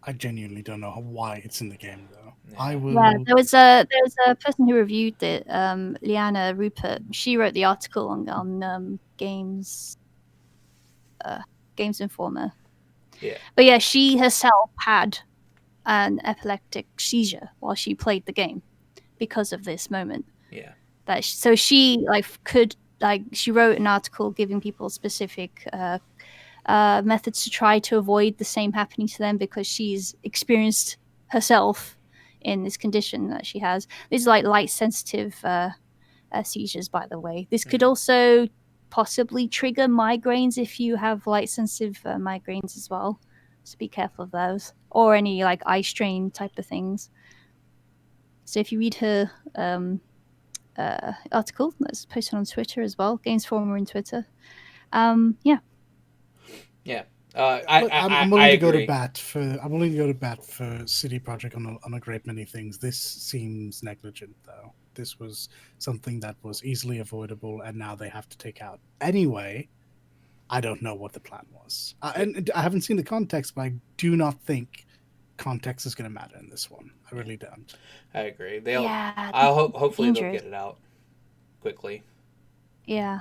I genuinely don't know why it's in the game though. I Yeah. Yeah, will. there was a person who reviewed it, Liana Rupert. She wrote the article on Games Games Informer. Yeah. But yeah, she herself had an epileptic seizure while she played the game because of this moment. Yeah. So she she wrote an article giving people specific methods to try to avoid the same happening to them because she's experienced herself in this condition that she has. These are like light sensitive seizures, by the way. This could also possibly trigger migraines if you have light sensitive migraines as well. So be careful of those, or any like eye strain type of things. So if you read her article that's posted on Twitter as well, Games Forum on Twitter. Yeah. Yeah. Look, I'm I willing to go to agree. bat for. I'm willing to go to bat for CD Projekt on a great many things. This seems negligent, though. This was something that was easily avoidable, and now they have to take out anyway. I don't know what the plan was, and I haven't seen the context, but I do not think context is going to matter in this one. I really don't. I agree. Yeah. Hopefully they'll Dangerous. get it out quickly. Yeah.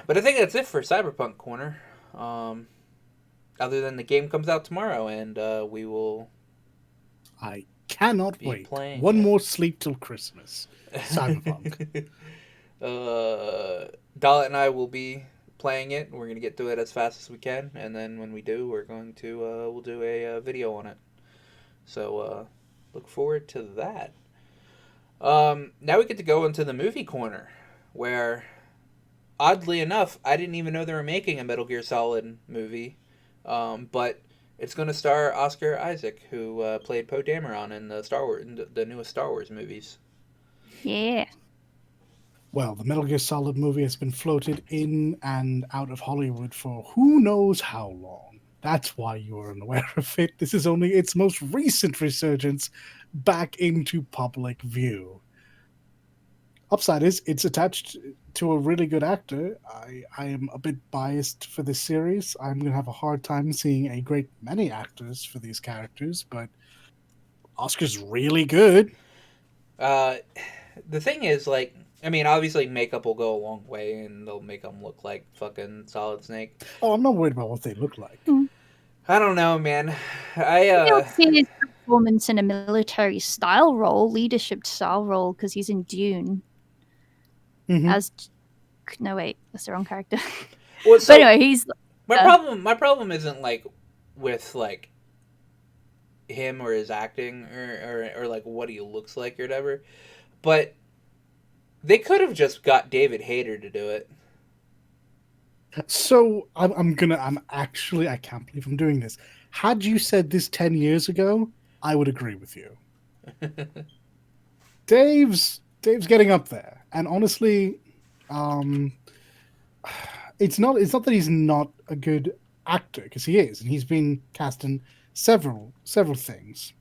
But I think that's it for Cyberpunk Corner. Other than the game comes out tomorrow, and we will. I cannot Be wait. playing One it. more sleep till Christmas. Cyberpunk. Dalit and I will be playing it. We're gonna get through it as fast as we can, and then when we do, we're going to we'll do a video on it. So look forward to that. Now we get to go into the movie corner, where oddly enough, I didn't even know they were making a Metal Gear Solid movie, but it's going to star Oscar Isaac, who played Poe Dameron in the newest Star Wars movies. Yeah. Well, the Metal Gear Solid movie has been floated in and out of Hollywood for who knows how long. That's why you are unaware of it. This is only its most recent resurgence back into public view. Upside is it's attached to a really good actor. I am a bit biased for this series. I'm going to have a hard time seeing a great many actors for these characters, but Oscar's really good. The thing is, like, I mean, obviously makeup will go a long way, and they'll make them look like fucking Solid Snake. Oh, I'm not worried about what they look like. I don't know, man. You'll see his performance in a military style role, leadership style role, because he's in Dune. No, wait, that's the wrong character. Well, so but anyway, he's my problem isn't like with like him or his acting or like what he looks like or whatever, but they could have just got David Hayter to do it. So I can't believe I'm doing this. Had you said this 10 years ago, I would agree with you. Dave's getting up there, and honestly, it's not that he's not a good actor, because he is, and he's been cast in several things.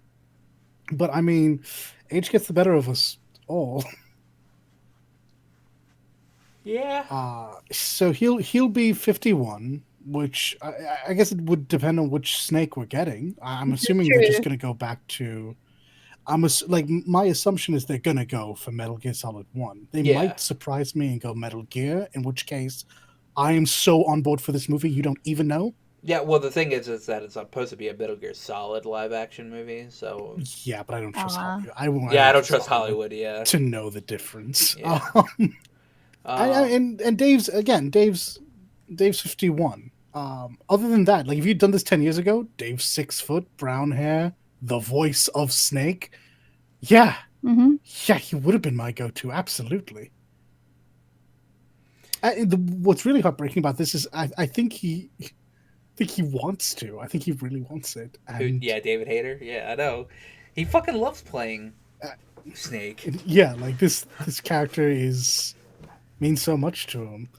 But I mean, age gets the better of us all. Yeah. So he'll be 51, which I guess it would depend on which Snake we're getting. I'm assuming they're just going to go back to. My assumption is they're going to go for Metal Gear Solid 1. They might surprise me and go Metal Gear, in which case I am so on board for this movie you don't even know. Yeah, well, the thing is that it's supposed to be a Metal Gear Solid live action movie, so yeah, but I don't trust Hollywood. I don't trust Hollywood. Yeah, to know the difference. Yeah. And Dave's 51. Other than that, like if you'd done this 10 years ago, Dave's 6 foot, brown hair, the voice of Snake. Yeah. Mm-hmm. Yeah, he would have been my go-to, absolutely. What's really heartbreaking about this is I think he wants to. I think he really wants it. And David Hayter. Yeah, I know. He fucking loves playing Snake. Yeah, like this character means so much to him.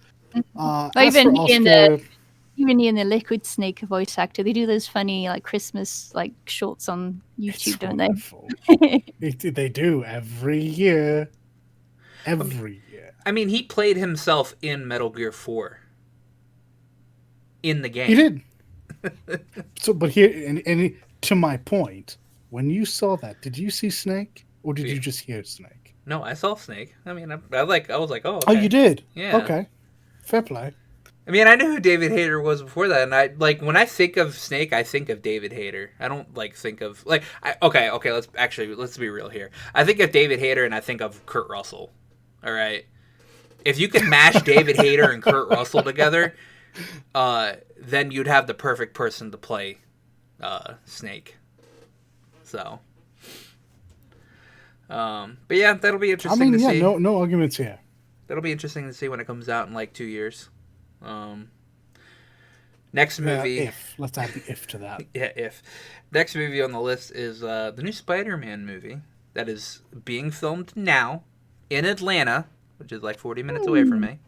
Even he and the Liquid Snake voice actor, they do those funny like Christmas like shorts on YouTube, don't they? They do every year. Every year. I mean, he played himself in Metal Gear 4. In the game. He did. So, but here, and to my point, when you saw that, did you see Snake? Or did you just hear Snake? No, I saw Snake. I mean, I was like, oh, okay. Oh, you did? Yeah. Okay. Fair play. I mean, I knew who David Hayter was before that, and I like when I think of Snake, I think of David Hayter. I don't like think of like okay. Let's be real here. I think of David Hayter, and I think of Kurt Russell. All right, if you could mash David Hayter and Kurt Russell together, then you'd have the perfect person to play Snake. So, but yeah, that'll be interesting to see. No arguments here. That'll be interesting to see when it comes out in like 2 years. Next movie. If. Let's add the if to that. Yeah, if. Next movie on the list is the new Spider-Man movie that is being filmed now in Atlanta, which is like 40 minutes away from me.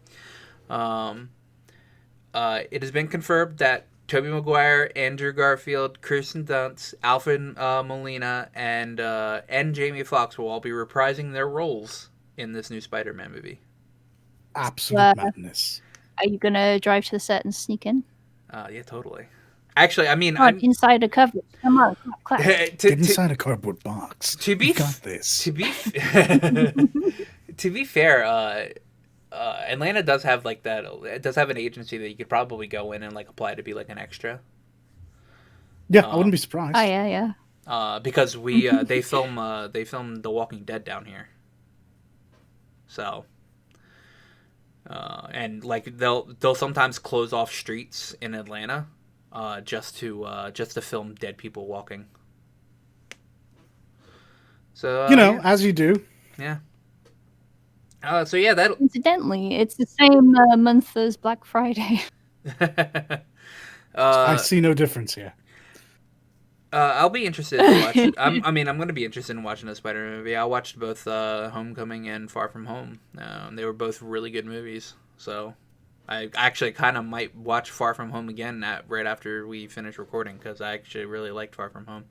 It has been confirmed that Tobey Maguire, Andrew Garfield, Kirsten Dunst, Alfred Molina, and Jamie Foxx will all be reprising their roles in this new Spider-Man movie. Absolute madness. Are you gonna drive to the set and sneak in? Yeah, totally. Actually, I mean, I'm inside a coverage. Come on, clap. Get inside a cardboard box. You got this. To be fair, Atlanta does have like that. It does have an agency that you could probably go in and like apply to be like an extra. Yeah, I wouldn't be surprised. Oh yeah. Because they film The Walking Dead down here. So. And like they'll sometimes close off streets in Atlanta, just to film dead people walking. So as you do. Yeah. So yeah, that. Incidentally, it's the same month as Black Friday. I see no difference here. I'll be interested to watch it. I'm going to be interested in watching the Spider-Man movie. I watched both Homecoming and Far From Home. They were both really good movies. So I actually kind of might watch Far From Home again right after we finish recording because I actually really liked Far From Home.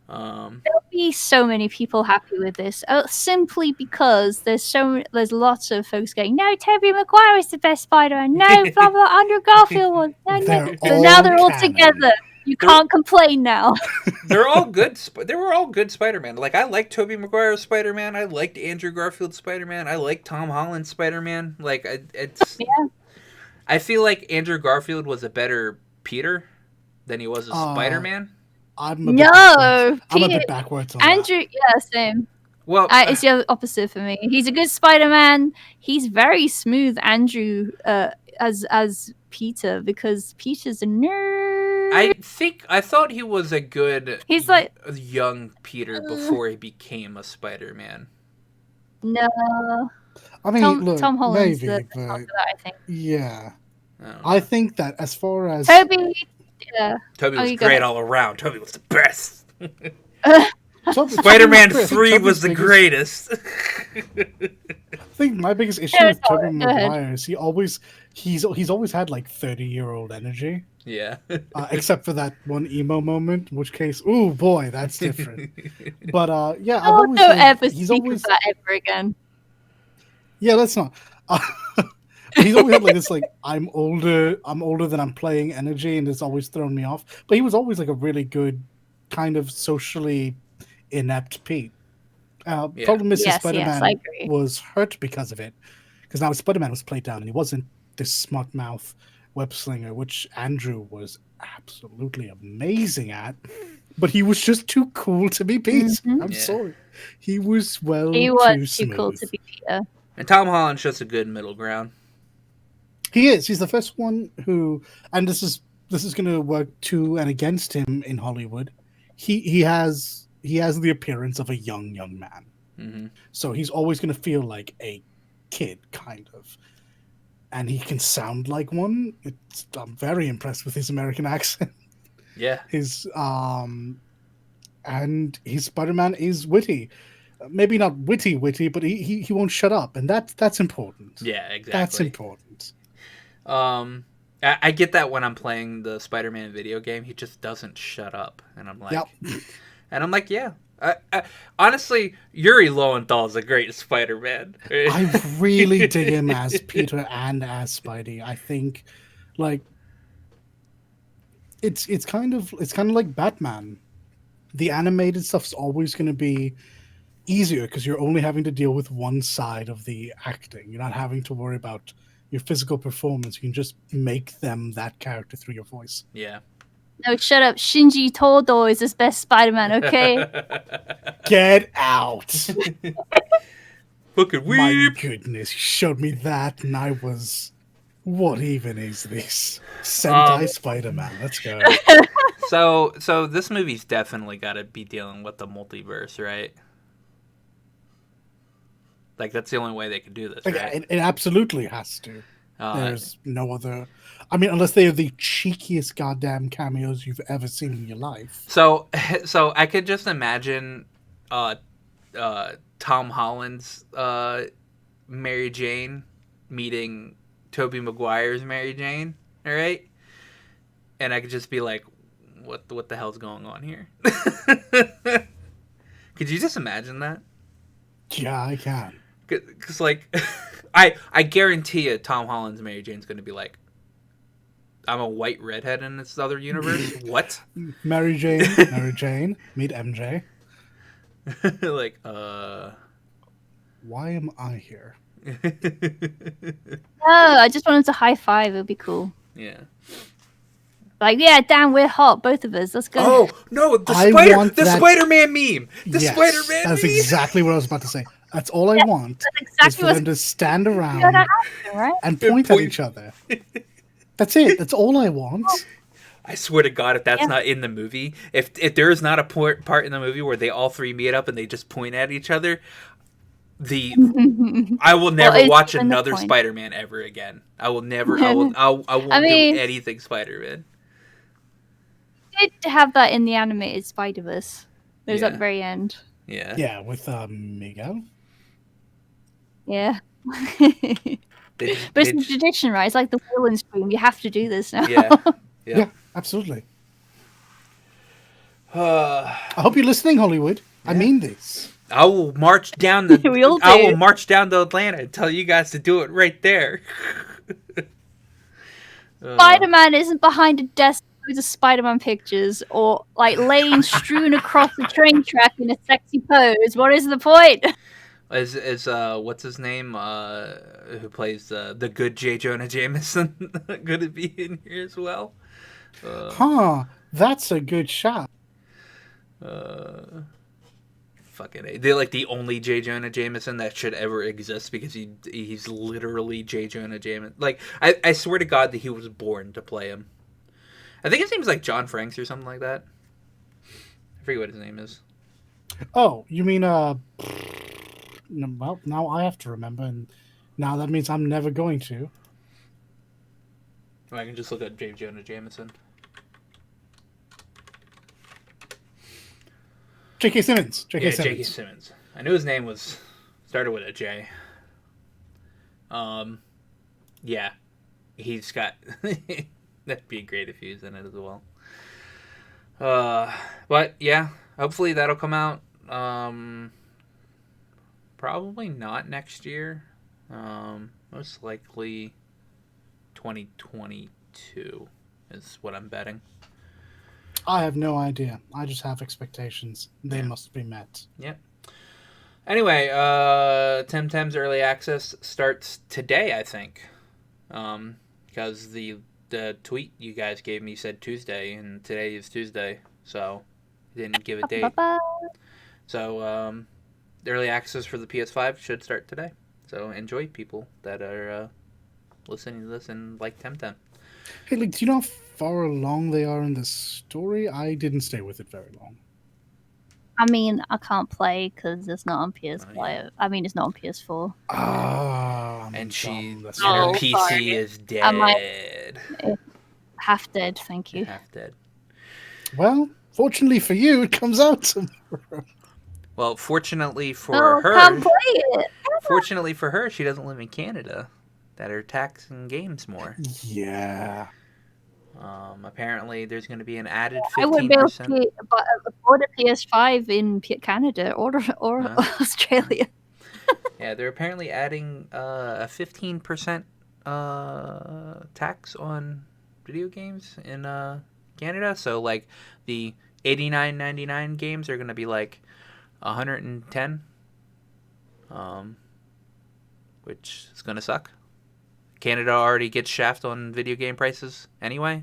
There'll be so many people happy with this, simply because there's lots of folks going, no, Tobey Maguire is the best Spider-Man. No, blah blah. Andrew Garfield was. No. So now they're all together. You can't complain now. They're all good. They were all good Spider-Man. Like I liked Tobey Maguire's Spider-Man. I liked Andrew Garfield's Spider-Man. I liked Tom Holland's Spider-Man. Like it's. Yeah. I feel like Andrew Garfield was a better Peter than he was a Spider-Man. I'm a bit backwards on Andrew. that. Yeah, same. Well, it's the opposite for me. He's a good Spider-Man. He's very smooth, Andrew, as Peter, because Peter's a nerd. I thought he was a good. He's like young Peter before he became a Spider-Man. No, I mean, Tom Holland's maybe, the that, I think. Yeah, I think that as far as Toby, yeah, Toby was great all around. Toby was the best. Spider-Man 3 was the greatest. I think my biggest issue with Tobey Maguire is he's always had like 30-year-old energy. Yeah. Except for that one emo moment, in which case, oh boy, that's different. But yeah, don't ever speak of that ever again. Yeah, let's not. He's always had like this, like I'm older than I'm playing energy, and it's always thrown me off. But he was always like a really good, kind of socially inept Pete. Problem is, Spider-Man was hurt because of it, because now Spider-Man was played down, and he wasn't this smart mouth web slinger, which Andrew was absolutely amazing at, but he was just too cool to be Pete. Mm-hmm. I'm sorry, he was too cool to be Peter. And Tom Holland's just a good middle ground. He is. He's the first one who, and this is going to work to and against him in Hollywood. He has the appearance of a young man, so he's always going to feel like a kid, kind of. And he can sound like one. I'm very impressed with his American accent. Yeah. His Spider-Man is witty. Maybe not witty, but he won't shut up, and that's important. Yeah, exactly. That's important. I get that when I'm playing the Spider-Man video game, he just doesn't shut up, and I'm like, yeah. Honestly, Yuri Lowenthal is a great Spider-Man. I really dig him as Peter and as Spidey. I think, like, it's kind of like Batman. The animated stuff's always going to be easier because you're only having to deal with one side of the acting. You're not having to worry about, your physical performance. You can just make them that character through your voice. Yeah. No, shut up. Shinji Todo is his best Spider-Man, okay? Get out! Fucking My weep. goodness, you showed me that, and I was. What even is this? Sentai Spider-Man. Let's go. So this movie's definitely got to be dealing with the multiverse, right? Like, that's the only way they could do this, Like, right? it absolutely has to. There's no other. I mean, unless they are the cheekiest goddamn cameos you've ever seen in your life. So I could just imagine Tom Holland's Mary Jane meeting Tobey Maguire's Mary Jane, all right? And I could just be like, what the hell's going on here? Could you just imagine that? Yeah, I can. Because, like, I guarantee you Tom Holland's Mary Jane's going to be like, I'm a white redhead in this other universe? What? Mary Jane, meet MJ. Like, Why am I here? Oh, I just wanted to high five. It would be cool. Yeah. Like, yeah, damn, we're hot, both of us. Let's go. Oh, no, the that- Spider-Man meme. The Yes, Spider-Man that's meme. exactly what I was about to say. That's all I want. That's Is exactly for what's them to stand gonna around happen, right? and point at each other. That's it. That's all I want. I swear to God, if that's Yeah. not in the movie, if there is not a part in the movie where they all three meet up and they just point at each other, I will never it's watch in the another point. Spider-Man ever again. I will never. I won't mean- do anything Spider-Man. Did have that in the animated Spider-Verse. There's at Yeah. the very end. Yeah. Yeah, with Miguel. Yeah. They But it's a tradition, right? It's like the villain stream. You have to do this now. yeah. Yeah, absolutely. Uh, I hope you're listening, Hollywood. I Yeah. mean this. I will march down the. We all I do. will march down to Atlanta and tell you guys to do it right there. Spider-Man isn't behind a desk with the Spider-Man pictures or like laying strewn across the train track in a sexy pose. What is the point? Is what's his name? Who plays the good J. Jonah Jameson gonna be in here as well? That's a good shot. Fucking A. They're like the only J. Jonah Jameson that should ever exist because he's literally J. Jonah Jameson. Like I swear to God that he was born to play him. I think his name's like John Franks or something like that. I forget what his name is. Oh, you mean no, well, now I have to remember, and now that means I'm never going to. Or I can just look at J. Jonah Jameson. J.K. Simmons. Yeah, J.K. Simmons. I knew his name was started with a J. Yeah, he's got. That'd be great if he was in it as well. But yeah, hopefully that'll come out. Probably not next year. Most likely 2022 is what I'm betting. I have no idea. I just have expectations. They Yeah. must be met. Yep. Anyway, Temtem's early access starts today, I think. Because the tweet you guys gave me said Tuesday, and today is Tuesday, so didn't give a date. Ba-ba-ba. So, early access for the PS5 should start today. So enjoy, people that are listening to this and like Temtem. Hey, like, do you know how far along they are in the story? I didn't stay with it very long. I mean, I can't play because it's not on PS5. Oh, yeah. I mean, it's not on PS4. I'm And dumb, that's and her Oh, PC sorry. is I might- dead. Half dead, thank you. Half dead. Well, fortunately for you, it comes out tomorrow. Well, fortunately for Oh, her, can't play it. fortunately for her, she doesn't live in Canada. That are taxing games more. Yeah. Apparently, there's going to be an added I wouldn't be able to 15%. afford a PS5 in Canada or Huh? Australia. Yeah, they're apparently adding a 15% tax on video games in Canada. So, like, the $89.99 games are going to be like $110, which is going to suck. Canada already gets shaft on video game prices anyway.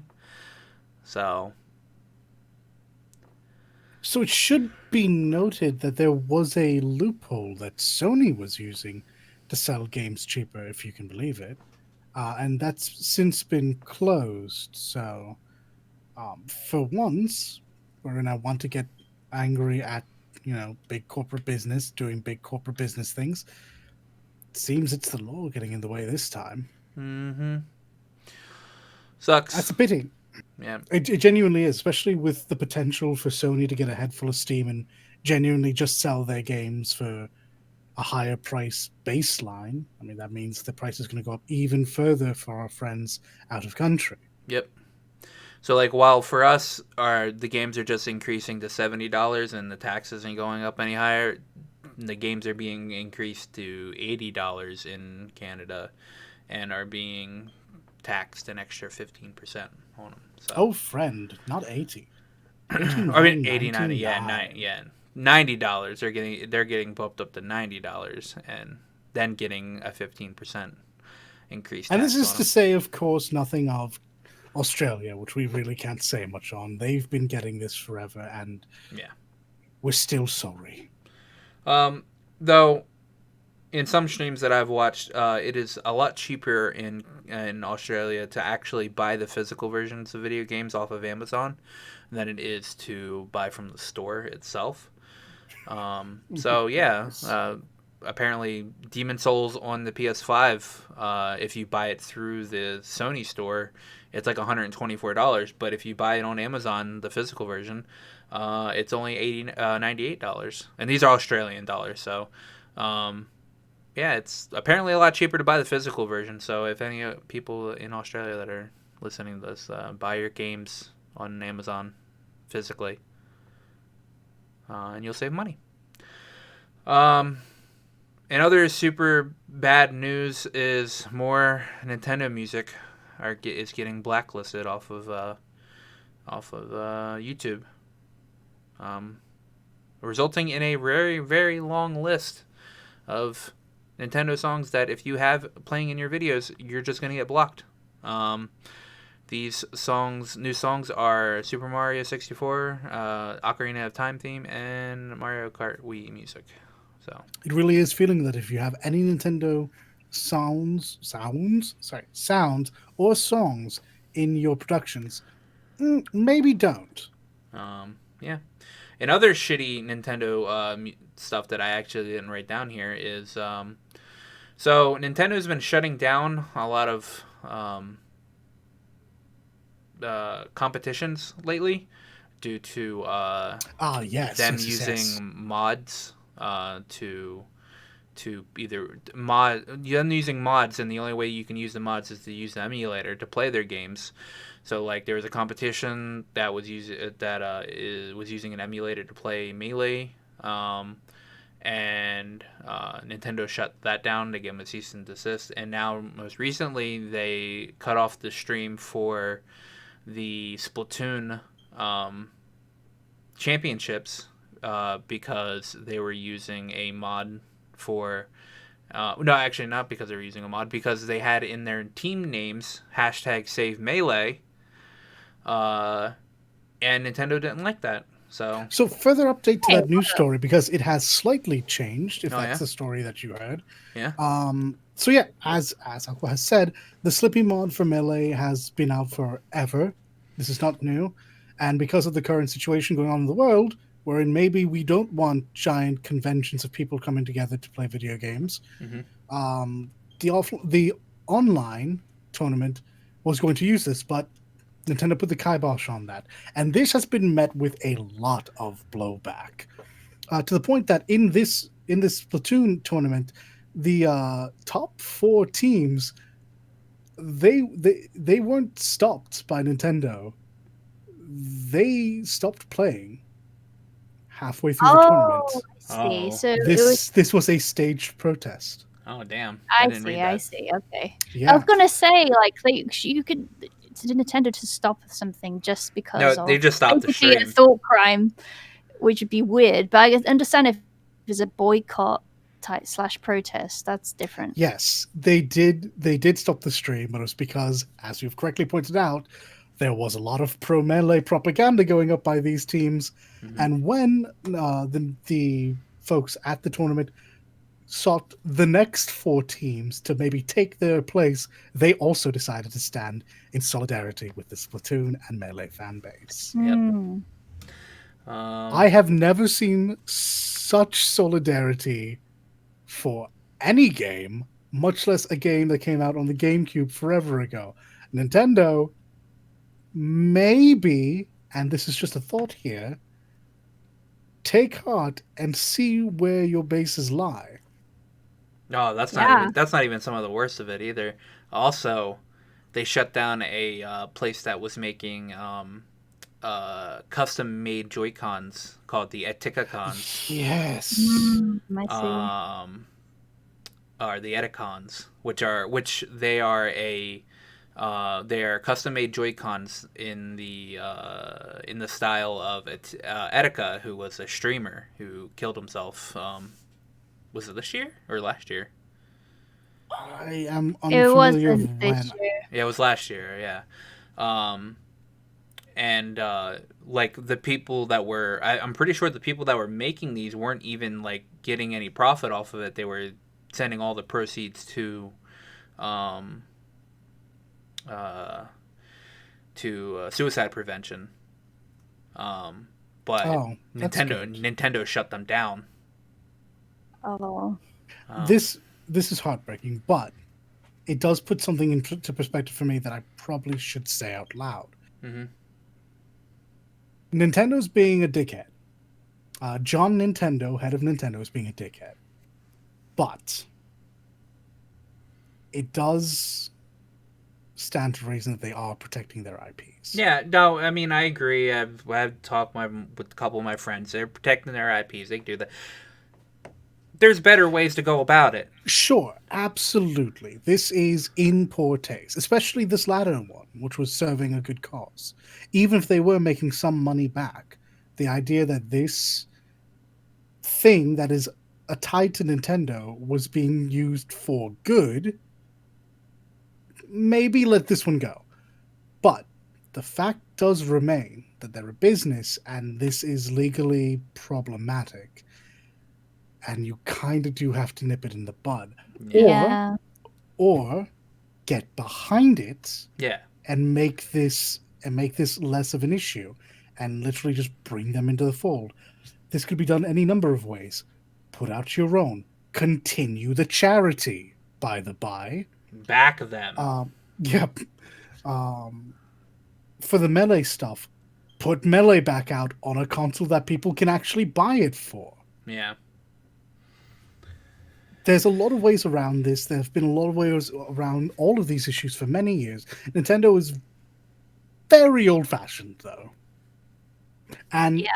So it should be noted that there was a loophole that Sony was using to sell games cheaper, if you can believe it, and that's since been closed. So, for once, when I want to get angry at big corporate business doing big corporate business things, it seems it's the law getting in the way this time. sucks. That's a pity. Yeah. It genuinely is, especially with the potential for Sony to get a head full of steam and genuinely just sell their games for a higher price baseline. I mean, that means the price is going to go up even further for our friends out of country. Yep. So like while for us the games are just increasing to $70 and the tax isn't going up any higher, the games are being increased to $80 in Canada and are being taxed an extra 15% on them. So. Oh, friend, not 80. I mean 89, yeah, $90. They're getting bumped up to $90 and then getting a 15% increase. And this is to say, of course, nothing of Australia, which we really can't say much on. They've been getting this forever, and we're still sorry. Though, in some streams that I've watched, it is a lot cheaper in Australia to actually buy the physical versions of video games off of Amazon than it is to buy from the store itself. So yeah, apparently Demon Souls on the PS5, if you buy it through the Sony store, it's like $124. But if you buy it on Amazon, the physical version, it's only $98. And these are Australian dollars. So, yeah, it's apparently a lot cheaper to buy the physical version. So if any people in Australia that are listening to this, buy your games on Amazon physically, and you'll save money. And other super bad news is more Nintendo music is getting blacklisted off of YouTube, resulting in a very, very long list of Nintendo songs that if you have playing in your videos, you're just going to get blocked. These new songs are Super Mario 64, Ocarina of Time theme, and Mario Kart Wii music. So it really is feeling that if you have any Nintendo sounds or songs in your productions, maybe don't. Yeah. And other shitty Nintendo stuff that I actually didn't write down here is so Nintendo's been shutting down a lot of competitions lately due to them using mods to either them using mods, and the only way you can use the mods is to use the emulator to play their games. So like there was a competition that was using an emulator to play Melee, and Nintendo shut that down to give them a cease and desist. And now most recently they cut off the stream for the Splatoon championships because they were using a mod for no, actually not because they were using a mod, because they had in their team names #SaveMelee, and Nintendo didn't like that. So further update to that news story, because it has slightly changed, if that's the story that you heard. Yeah. So yeah, as Aqua has said, the Slippy mod for Melee has been out forever. This is not new. And because of the current situation going on in the world, wherein maybe we don't want giant conventions of people coming together to play video games, the online tournament was going to use this, but Nintendo put the kibosh on that. And this has been met with a lot of blowback, to the point that in this Splatoon tournament, the top 4 teams, they weren't stopped by Nintendo. They stopped playing halfway through the tournament. I see. So this was a staged protest. Oh damn! I see. Okay. Yeah. I was gonna say, like, you could. It's Nintendo to stop something just because. No, they just stopped the stream. A thought crime, which would be weird. But I understand if there's a boycott slash protest. That's different. Yes, they did stop the stream, but it was because, as you've correctly pointed out, there was a lot of pro melee propaganda going up by these teams. Mhm. And when the folks at the tournament sought the next 4 teams to maybe take their place, they also decided to stand in solidarity with the Splatoon and Melee fan base. Yep. Mm. I have never seen such solidarity for any game, much less a game that came out on the GameCube forever ago. Nintendo, maybe, and this is just a thought here, take heart and see where your bases lie. No, that's Yeah. not even some of the worst of it either. Also, they shut down a place that was making custom made Joy-Cons called the Etikacons. Yes. I see. Are the Etikons, which they are they are custom made Joy-Cons in the style of Etika, who was a streamer who killed himself. Was it this year or last year? I am It unfamiliar wasn't when. this year. Yeah, it was last year. Yeah, and like the people that were, I'm pretty sure the people that were making these weren't even like getting any profit off of it. They were sending all the proceeds to suicide prevention. But Nintendo shut them down. Oh. This is heartbreaking, but it does put something into perspective for me that I probably should say out loud. Mm-hmm. Nintendo's being a dickhead. John Nintendo, head of Nintendo, is being a dickhead. But it does stand to reason that they are protecting their IPs. Yeah, no, I mean, I agree. I've talked with a couple of my friends. They're protecting their IPs. They do that. There's better ways to go about it. Sure, absolutely. This is in poor taste, especially this latter one, which was serving a good cause. Even if they were making some money back, the idea that this thing that is tied to Nintendo was being used for good, maybe let this one go. But the fact does remain that they're a business and this is legally problematic. And you kind of do have to nip it in the bud. Yeah. Or get behind it. Yeah. And make this less of an issue. And literally just bring them into the fold. This could be done any number of ways. Put out your own. Continue the charity, by the by. Back them. Yep. For the Melee stuff, put Melee back out on a console that people can actually buy it for. Yeah. There's a lot of ways around this. There have been a lot of ways around all of these issues for many years. Nintendo is very old-fashioned, though. And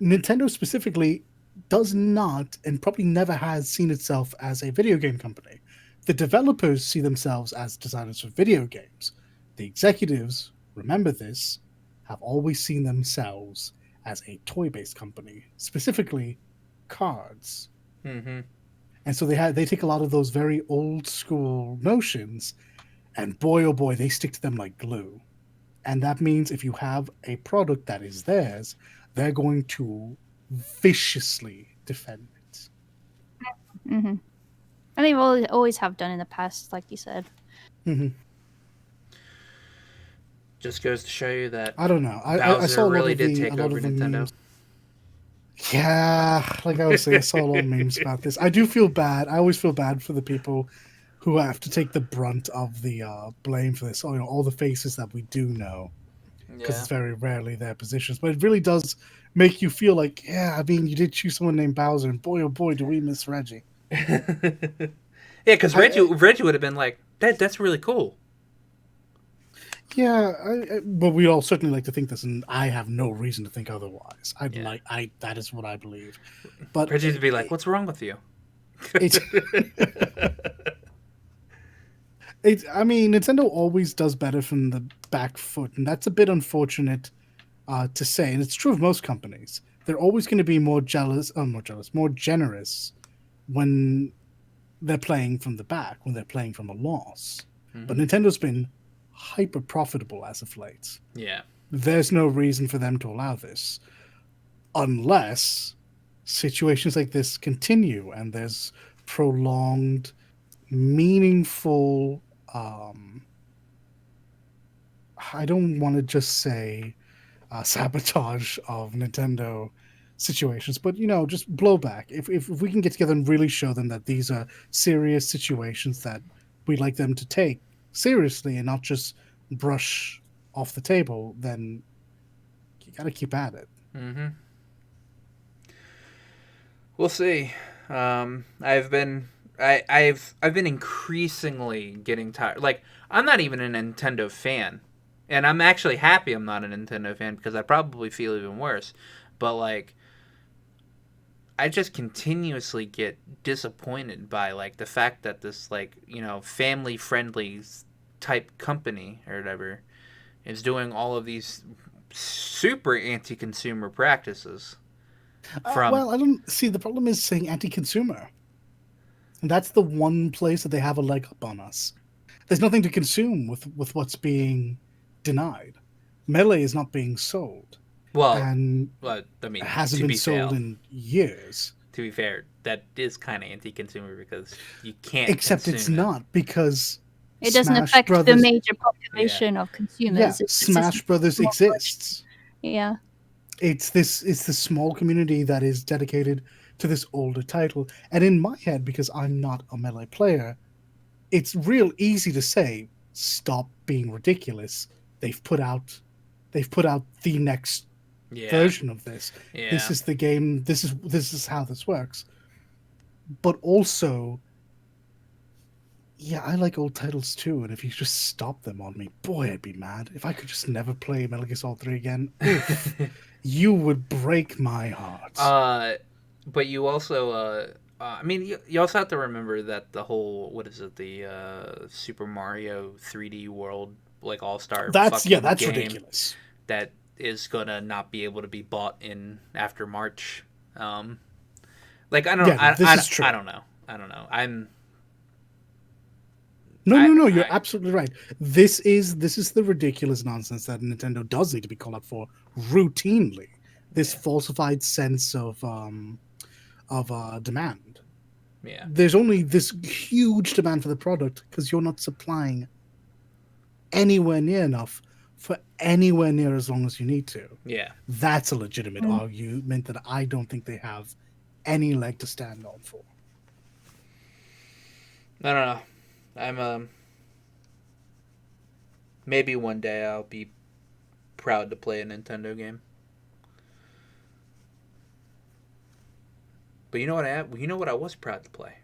Nintendo specifically does not, and probably never has, seen itself as a video game company. The developers see themselves as designers for video games. The executives, remember this, have always seen themselves as a toy-based company, specifically cards. Mm-hmm. And so they take a lot of those very old school notions, and boy oh boy, they stick to them like glue. And that means if you have a product that is theirs, they're going to viciously defend it. Mm-hmm. And they've always have done in the past, like you said. Mm-hmm. Just goes to show you that I don't know. Bowser I saw really did take over Nintendo. Memes. Yeah, like I was saying, I saw a lot of memes about this. I do feel bad. I always feel bad for the people who have to take the brunt of the blame for this. All the faces that we do know, because it's very rarely their positions. But it really does make you feel like, yeah, I mean, you did choose someone named Bowser, and boy, oh boy, do we miss Reggie. Yeah, because Reggie would have been like, that's really cool. Yeah, but we all certainly like to think this, and I have no reason to think otherwise. That is what I believe. But Reggie would be like, "What's wrong with you?" I mean, Nintendo always does better from the back foot, and that's a bit unfortunate to say. And it's true of most companies. They're always going to be more generous when they're playing from the back, when they're playing from a loss. But Mm-hmm. Nintendo's been hyper profitable as of late. Yeah. There's no reason for them to allow this unless situations like this continue and there's prolonged, meaningful, I don't want to just say sabotage of Nintendo situations, but just blowback. If we can get together and really show them that these are serious situations that we'd like them to take seriously and not just brush off the table, then you got to keep at it. Mm-hmm. We'll see. I've been increasingly getting tired. Like, I'm not even a Nintendo fan, and I'm actually happy I'm not a Nintendo fan because I probably feel even worse. But like, I just continuously get disappointed by like the fact that this like family friendly type company or whatever is doing all of these super anti consumer practices from. Well, I don't see the problem is saying anti-consumer, and that's the one place that they have a leg up on us. There's nothing to consume with what's being denied. Melee is not being sold, Well, and I mean, hasn't to been be fair, sold in years. that is kind of anti-consumer because you can't Except it's consume it. not because It doesn't Smash affect the Brothers. major population of consumers. Yeah, It's just a Smash Brothers small portion. exists. Yeah. It's the small community that is dedicated to this older title. And in my head, because I'm not a Melee player, it's real easy to say, stop being ridiculous. They've put out the next Yeah. version of this. Yeah. This is the game. This is how this works. But also, yeah, I like old titles too, and if you just stop them on me, boy, I'd be mad. If I could just never play Metal Gear Solid 3 again, oof, you would break my heart. But you also, I mean, you also have to remember that the whole, what is it, the Super Mario 3D World, like All Star That's fucking that's game ridiculous. that is gonna not be able to be bought in after March. Like I don't, Yeah, this is true. I don't know. No, you're absolutely right. This is the ridiculous nonsense that Nintendo does need to be called out for routinely. This falsified sense of demand. Yeah. There's only this huge demand for the product because you're not supplying anywhere near enough for anywhere near as long as you need to. Yeah. That's a legitimate argument that I don't think they have any leg to stand on for. I don't know. I'm maybe one day I'll be proud to play a Nintendo game. But you know what I was proud to play?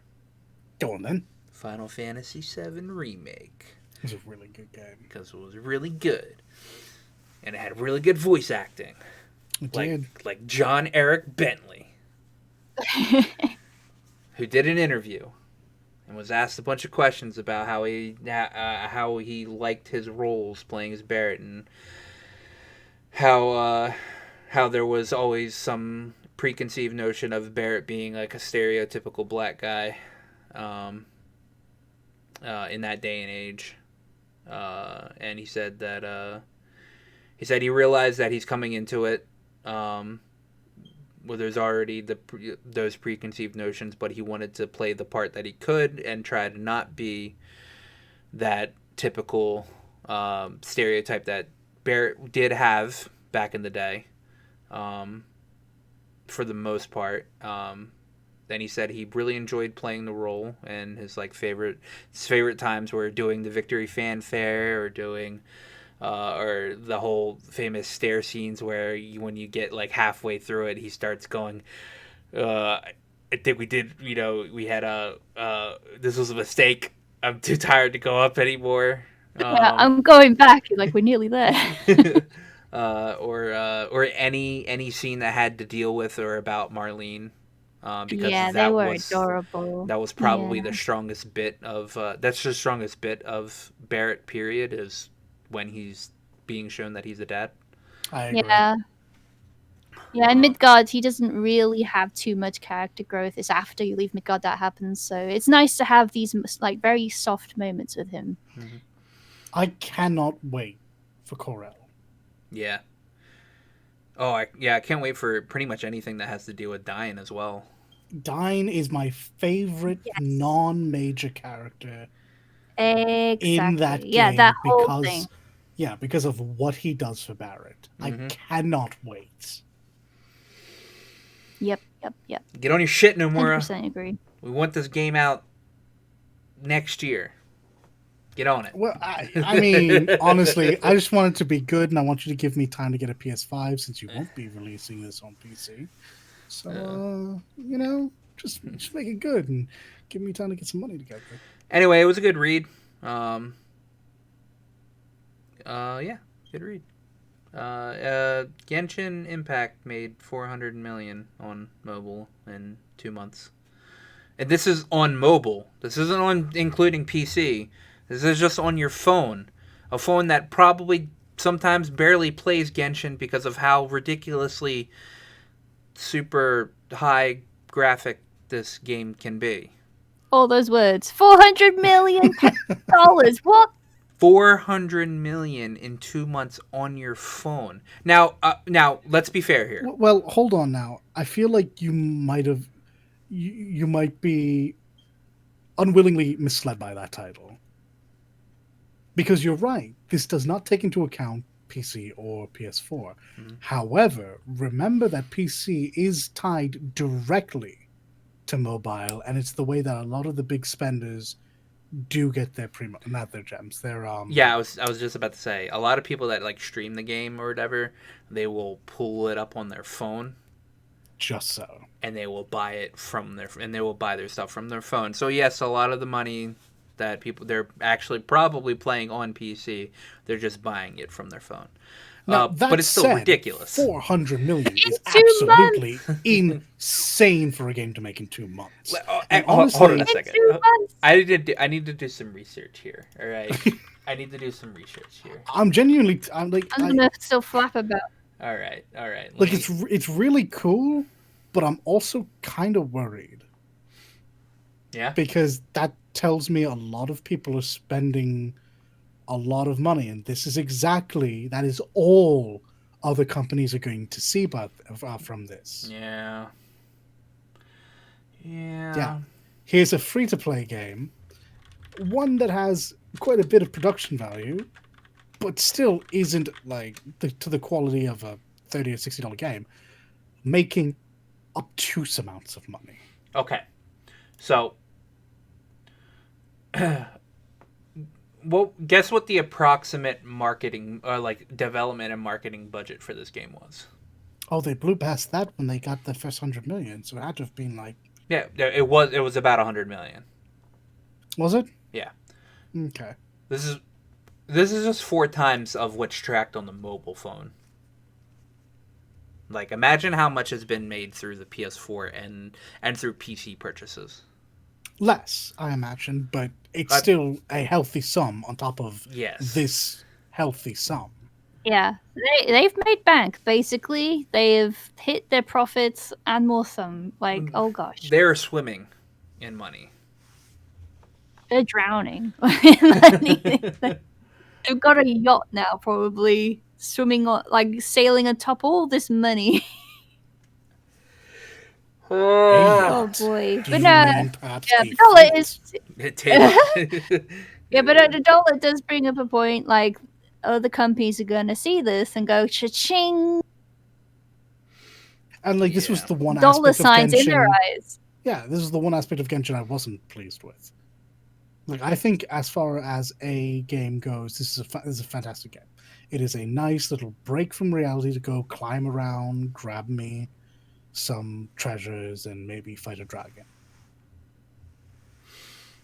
Go on then. Final Fantasy VII Remake. It was a really good game. Because it was really good. And it had really good voice acting. It did. Like John Eric Bentley. Who did an interview and was asked a bunch of questions about how he liked his roles playing as Barrett and how there was always some preconceived notion of Barrett being like a stereotypical black guy in that day and age. And he said that he realized that he's coming into it where there's already those preconceived notions, but he wanted to play the part that he could and try to not be that typical stereotype that Barrett did have back in the day, for the most part. Then he said he really enjoyed playing the role, and his favorite times were doing the victory fanfare or doing or the whole famous stair scenes where when you get like halfway through it, he starts going, I think we did, we had this was a mistake. I'm too tired to go up anymore. Yeah, I'm going back. Like, we're nearly there. Or any scene that had to deal with or about Marlene. Because they were adorable. That was probably the strongest bit of that's the strongest bit of Barrett. Period is when he's being shown that he's a dad. I agree. Yeah, in Midgard, he doesn't really have too much character growth. It's after you leave Midgard that happens. So it's nice to have these like very soft moments with him. Mm-hmm. I cannot wait for Corel. Yeah. Oh, I can't wait for pretty much anything that has to do with dying as well. Dine is my favorite non-major character Exactly. in that game yeah, that whole thing. because of what he does for Barrett. Mm-hmm. I cannot wait. Yep. Get on your shit, Nomura. 100% agree. We want this game out next year. Get on it. Well, I mean, honestly, I just want it to be good, and I want you to give me time to get a PS5 since you won't be releasing this on PC. So, just make it good and give me time to get some money together. Anyway, it was a good read. Yeah, good read. Genshin Impact made 400 million on mobile in 2 months. And this is on mobile. This isn't on including PC. This is just on your phone. A phone that probably sometimes barely plays Genshin because of how ridiculously super high graphic this game can be. All those words. $400 million. What? 400 million in 2 months on your phone. Now, let's be fair here. Well, hold on now. I feel like you might have, you might be unwillingly misled by that title. Because you're right. This does not take into account PC or PS4. Mm-hmm. However, remember that PC is tied directly to mobile, and it's the way that a lot of the big spenders do get their not their gems. Yeah, I was just about to say, a lot of people that like stream the game or whatever, they will pull it up on their phone. Just so. And they will buy it they will buy their stuff from their phone. So yes, a lot of the money that they're actually probably playing on PC, they're just buying it from their phone. Now, but it's still ridiculous. 400 million is absolutely insane for a game to make in 2 months. Honestly, hold on a second. I need to do some research here. All right, I need to do some research here. I'm gonna still flap about. All right. Like it's really cool, but I'm also kind of worried. Yeah. Because that tells me a lot of people are spending a lot of money, and that is all other companies are going to see from this. Yeah. Here's a free-to-play game, one that has quite a bit of production value, but still isn't like to the quality of a $30 or $60 game, making obtuse amounts of money. Okay, so. Well, guess what the approximate marketing or like development and marketing budget for this game was? Oh, they blew past that when they got the first 100 million, so it had to have been like... Yeah, it was about 100 million. Was it? Yeah. Okay. This is just 4 times of what's tracked on the mobile phone. Like, imagine how much has been made through the PS4 and through PC purchases. Less, I imagine, but it's still a healthy sum on top of this healthy sum. Yeah, they've made bank, basically. They've hit their profits and more some. Like, oh gosh. They're swimming in money. They're drowning. They've got a yacht now, probably, swimming, like, sailing atop all this money. Oh boy! But the dollar is. Yeah, but the dollar does bring up a point. Like, other companies are going to see this and go cha-ching. And like this was the one dollar aspect signs of Genshin, in their eyes. Yeah, this is the one aspect of Genshin I wasn't pleased with. Like, I think as far as a game goes, this is a fantastic game. It is a nice little break from reality to go climb around, grab me some treasures, and maybe fight a dragon.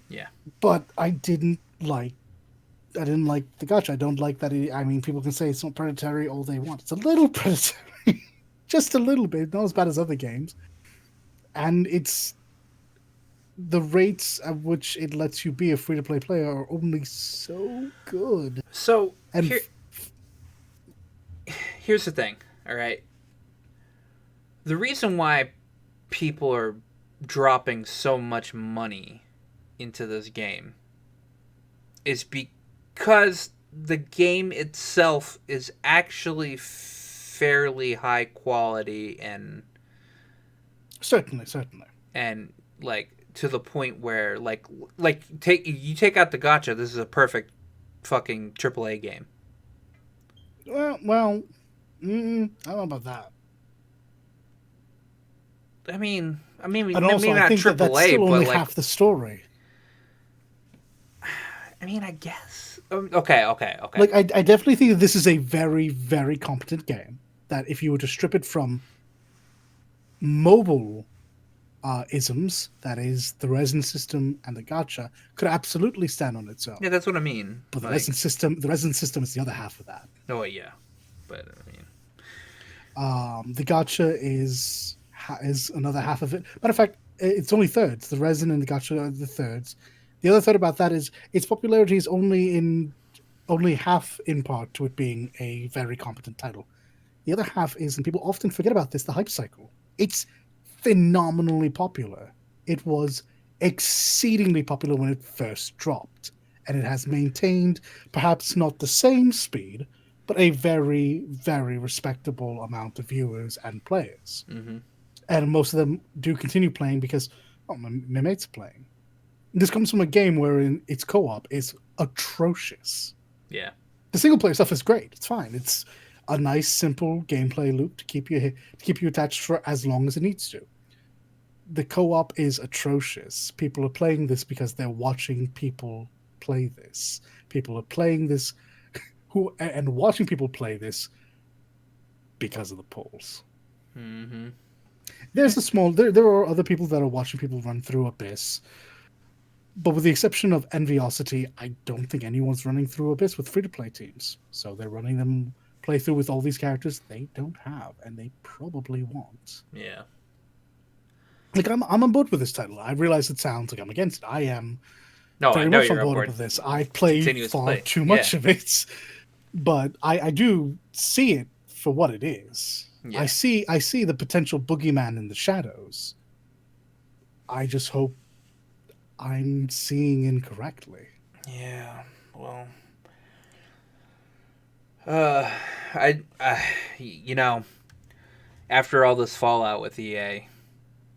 Yeah. But I didn't like the gacha. I don't like that. People can say it's not predatory all they want. It's a little predatory. Just a little bit. Not as bad as other games. And it's the rates at which it lets you be a free-to-play player are only so good. So, here's the thing, all right? the reason why people are dropping so much money into this game is because the game itself is actually fairly high quality Certainly. and like to the point where like take out the gacha, this is a perfect fucking AAA game. Well, I don't know about that. I mean, And maybe also, I not think that that's AAA, still but only like, half the story. I mean, I guess. Okay. Like, I definitely think that this is a very, very competent game. That if you were to strip it from mobile isms, that is the resin system and the gacha, could absolutely stand on its own. Yeah, that's what I mean. But the Like, resin system is the other half of that. oh yeah, but I mean, The gacha is another half of it. Matter of fact, it's only thirds. The resin and the gacha are the thirds. The other third about that is its popularity is only half in part to it being a very competent title. The other half is, and people often forget about this, the hype cycle. It's phenomenally popular. It was exceedingly popular when it first dropped, and it has maintained perhaps not the same speed, but a very, very respectable amount of viewers and players. mm-hmm. And most of them do continue playing because, my mates are playing. This comes from a game wherein its co-op is atrocious. Yeah. The single player stuff is great. It's fine. It's a nice, simple gameplay loop to keep you attached for as long as it needs to. The co-op is atrocious. People are playing this because they're watching people play this. People are playing this and watching people play this because of the polls. Mm-hmm. There's there are other people that are watching people run through Abyss. But with the exception of Enviosity, I don't think anyone's running through Abyss with free-to-play teams. So they're running them playthrough with all these characters they don't have, and they probably want. Yeah. Like, I'm on board with this title. I realize it sounds like I'm against it. I am No, very I know much on you're board with this. I play Continuous far play. too much Yeah. of it, but I do see it for what it is. Yeah. I see the potential boogeyman in the shadows. I just hope I'm seeing incorrectly. Yeah. Well. You know, after all this fallout with EA,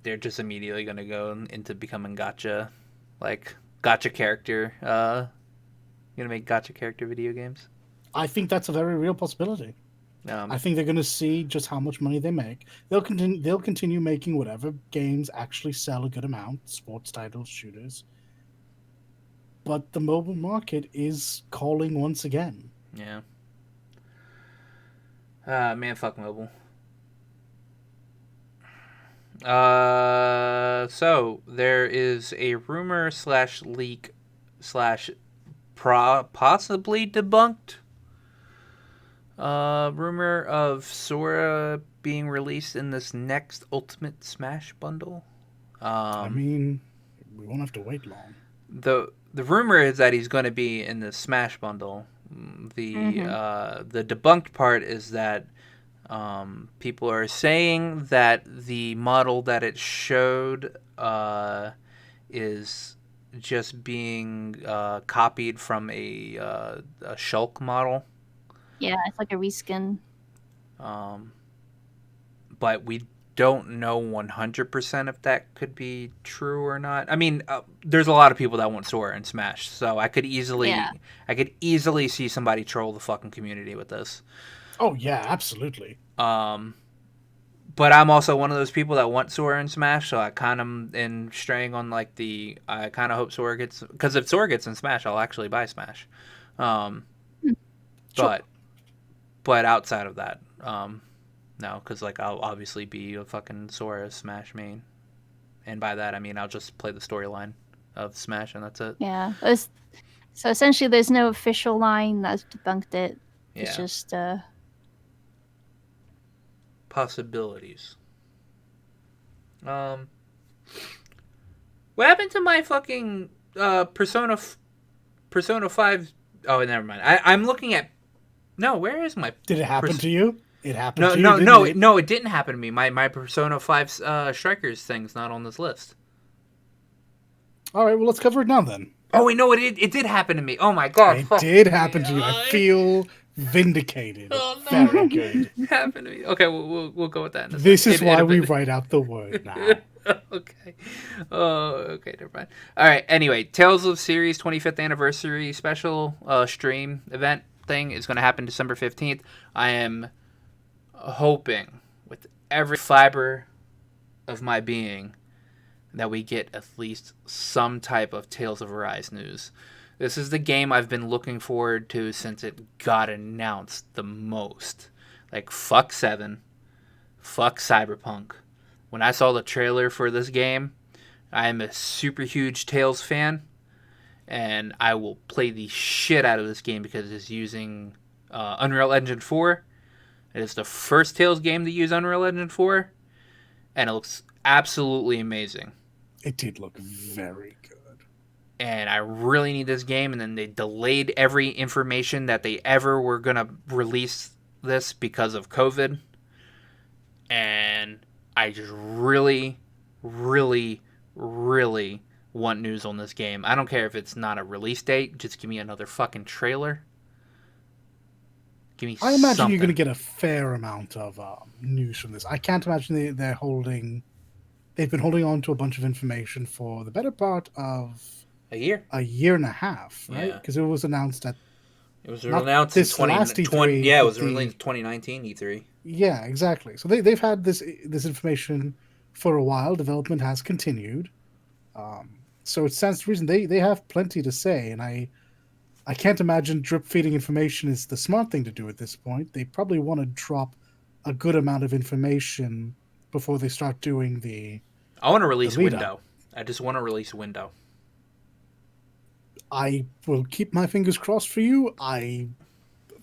they're just immediately going to go into becoming gacha character. Gonna make gacha character video games. I think that's a very real possibility. I think they're going to see just how much money they make. They'll continue making whatever games actually sell a good amount, sports titles, shooters. But the mobile market is calling once again. Yeah. Man, fuck mobile. So there is a rumor / leak / possibly debunked rumor of Sora being released in this next Ultimate Smash bundle. I mean, we won't have to wait long. The rumor is that he's going to be in the Smash bundle. The debunked part is that people are saying that the model that it showed is just being copied from a Shulk model. Yeah, it's like a reskin. But we don't know 100% if that could be true or not. I mean, there's a lot of people that want Sora in Smash, so I could easily see somebody troll the fucking community with this. Oh yeah, absolutely. But I'm also one of those people that want Sora in Smash, so I kind of am straying on like I kind of hope Sora gets, because if Sora gets in Smash, I'll actually buy Smash. But outside of that, no, because like I'll obviously be a fucking Sora Smash main, and by that I mean I'll just play the storyline of Smash and that's it. Yeah. So essentially, there's no official line that's debunked it. It's just possibilities. What happened to my fucking Persona 5? Oh, never mind. I'm looking at. No, where is my? Did it happen to you? It happened to you, didn't it? No, it didn't happen to me. My Persona 5 Strikers thing's not on this list. All right, well, let's cover it now then. Oh, wait, no, it did happen to me. Oh, my God. It did happen to you. I feel vindicated. Oh, no. Very good. It happened to me. Okay, we'll go with that in a This second. is why we write out the word now. Okay. Oh, okay, never mind. All right, anyway, Tales of Series 25th Anniversary special stream event thing is going to happen December 15th. I am hoping with every fiber of my being that we get at least some type of Tales of Arise news. This is the game I've been looking forward to since it got announced the most. Like, fuck 7. Fuck Cyberpunk. When I saw the trailer for this game, I am a super huge Tales fan, and I will play the shit out of this game because it's using Unreal Engine 4. It is the first Tales game to use Unreal Engine 4, and it looks absolutely amazing. It did look very good. And I really need this game, and then they delayed every information that they ever were going to release this because of COVID. And I just really, really, really want news on this game. I don't care if it's not a release date. Just give me another fucking trailer. Give me I imagine something. you're going to get a fair amount of news from this. I can't imagine they've been holding on to a bunch of information for the better part of a year and a half, right? Because it was announced at it was announced in 2020. Yeah, it was released 2019 E3. Yeah, exactly. So they've had this information for a while. Development has continued. So it stands to reason they have plenty to say, and I can't imagine drip feeding information is the smart thing to do at this point. They probably want to drop a good amount of information before they start doing the. I want to release window. I just want to release window. I will keep my fingers crossed for you. I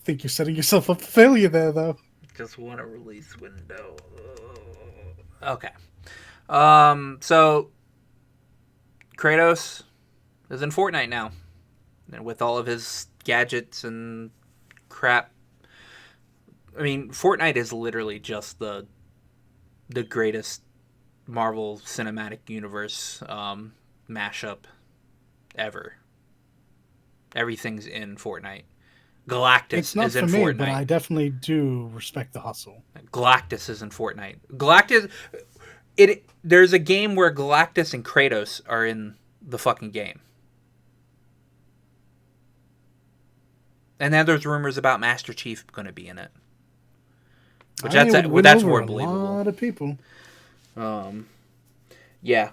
think you're setting yourself up for failure there, though. Just want to release window. Okay. So Kratos is in Fortnite now, and with all of his gadgets and crap. I mean, Fortnite is literally just the greatest Marvel Cinematic Universe mashup ever. Everything's in Fortnite. Galactus it's not is in for me, Fortnite. But I definitely do respect the hustle. Galactus is in Fortnite. Galactus, there's a game where Galactus and Kratos are in the fucking game. And then there's rumors about Master Chief going to be in it. That's more believable. A lot of people. Yeah.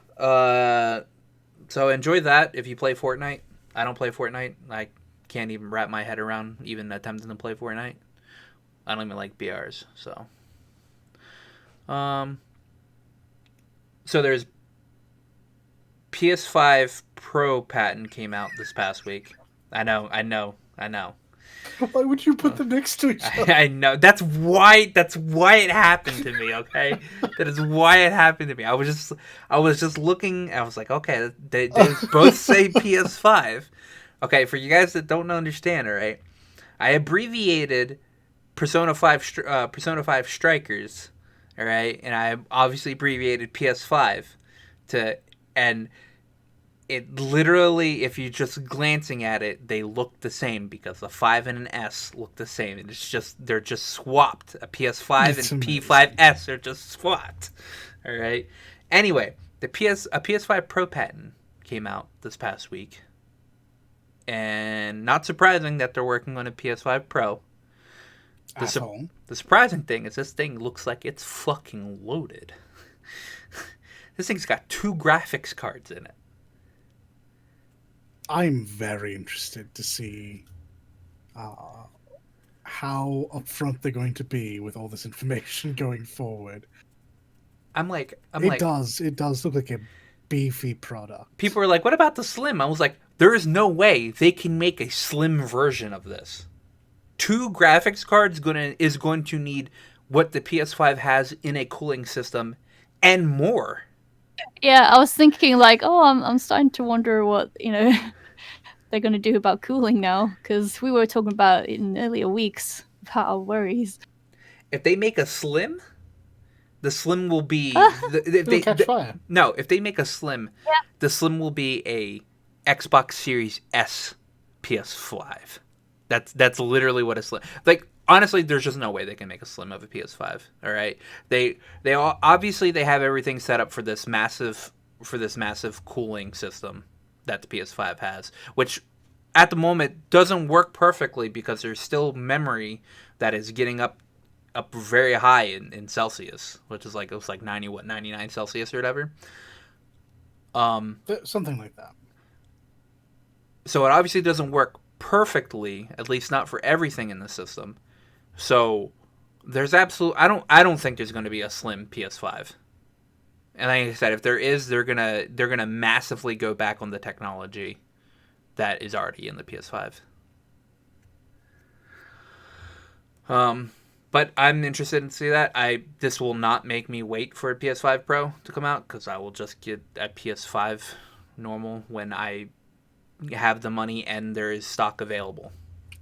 So enjoy that if you play Fortnite. I don't play Fortnite. I can't even wrap my head around even attempting to play Fortnite. I don't even like BRs. So there's PS5 Pro patent came out this past week. I know. Why would you put them next to each other? I know. That's why it happened to me, okay? That is why it happened to me. I was just looking. I was like, okay, they both say PS5. Okay, for you guys that don't understand, all right? I abbreviated Persona 5 Strikers, all right? And I obviously abbreviated PS5 and it literally, if you're just glancing at it, they look the same because the 5 and an S look the same. And they're just swapped. A PS5 and P5S are just swapped. All right. Anyway, a PS5 Pro patent came out this past week, and not surprising that they're working on a PS5 Pro. The surprising thing is this thing looks like it's fucking loaded. This thing's got 2 graphics cards in it. I'm very interested to see how upfront they're going to be with all this information going forward. It does look like a beefy product. People are like, what about the Slim? I was like, there is no way they can make a Slim version of this. 2 graphics cards is going to need what the PS5 has in a cooling system and more. Yeah, I was thinking like, I'm starting to wonder what, they're going to do about cooling now, because we were talking about in earlier weeks about our worries. if they make a Slim, the Slim will be It'll catch fire. No, if they make a Slim, the Slim will be a Xbox Series S PS5. That's literally what a Slim. Like, honestly, there's just no way they can make a Slim of a PS5. All right, they all, obviously they have everything set up for this massive cooling system that the PS5 has, which at the moment doesn't work perfectly because there's still memory that is getting up very high in Celsius, which is like, it was like 99 Celsius or whatever. Something like that. So it obviously doesn't work perfectly, at least not for everything in the system. So there's I don't think there's going to be a slim PS5. And like I said, if there is, they're gonna massively go back on the technology that is already in the PS5. But I'm interested in see that. This will not make me wait for a PS5 Pro to come out, because I will just get a PS5 normal when I have the money and there is stock available.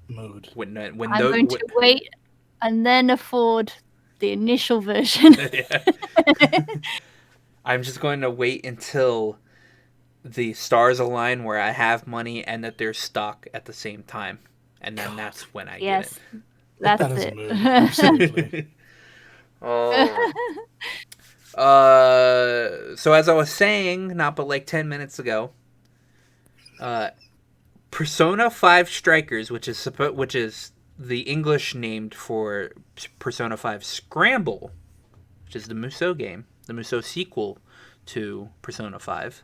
Mood. I'm going to wait and then afford the initial version. I'm just going to wait until the stars align where I have money and that there's stock at the same time, and then that's when I get it. That's that is it. a mood. Absolutely. So as I was saying, not but like 10 minutes ago, Persona 5 Strikers, which is the English named for Persona 5 Scramble, which is the Musou game, the Musou sequel to Persona 5.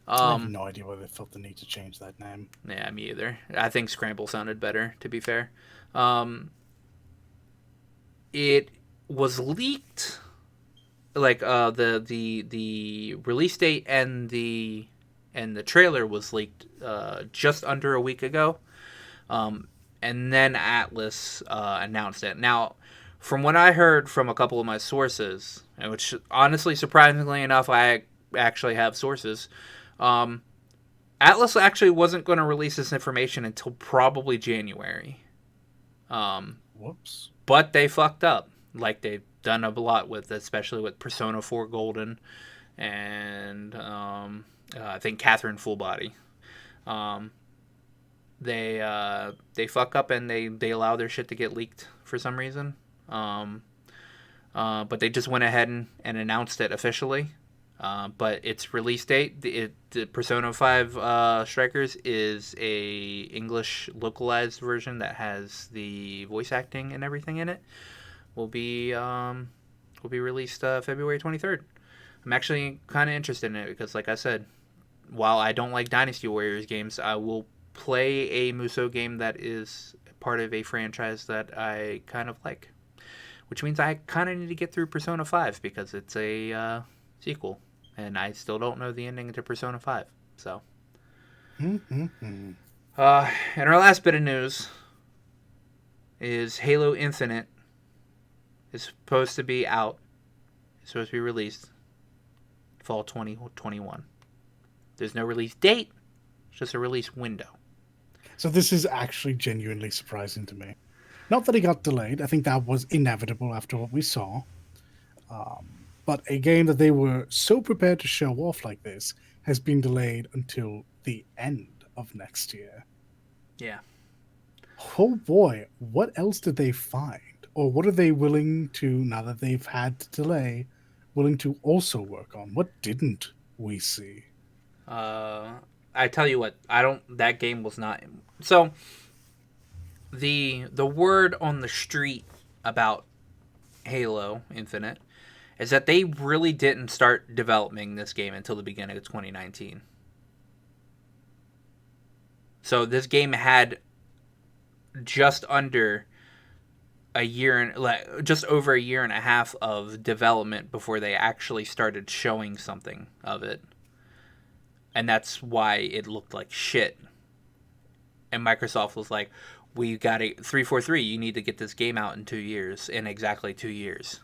I have no idea why they felt the need to change that name. Yeah, me either. I think Scramble sounded better, to be fair. It was leaked, like the release date and the trailer was leaked just under a week ago, and then Atlas announced it. Now, from what I heard from a couple of my sources, and which honestly, surprisingly enough, I actually have sources, Atlas actually wasn't going to release this information until probably January. Whoops. But they fucked up, like they've done a lot with, especially with Persona 4 Golden, and I think Catherine Full Body. They fuck up and they allow their shit to get leaked for some reason. But they just went ahead and announced it officially. But its release date, the Persona 5 Strikers, is a English localized version that has the voice acting and everything in it. Will be released February 23rd. I'm actually kind of interested in it because, like I said, while I don't like Dynasty Warriors games, I will play a Musou game that is part of a franchise that I kind of like. Which means I kind of need to get through Persona 5 because it's a sequel. And I still don't know the ending to Persona 5. So. And our last bit of news is Halo Infinite is supposed to be out. It's supposed to be released fall 2021. There's no release date. It's just a release window. So this is actually genuinely surprising to me. Not that it got delayed. I think that was inevitable after what we saw. But a game that they were so prepared to show off like this has been delayed until the end of next year. Yeah. Oh boy, what else did they find? Or what are they willing to, now that they've had to delay, willing to also work on? What didn't we see? I tell you what, that game was not... So, the word on the street about Halo Infinite is that they really didn't start developing this game until the beginning of 2019. So this game had just over a year and a half of development before they actually started showing something of it. And that's why it looked like shit. And Microsoft was like, we got 343, you need to get this game out in exactly 2 years.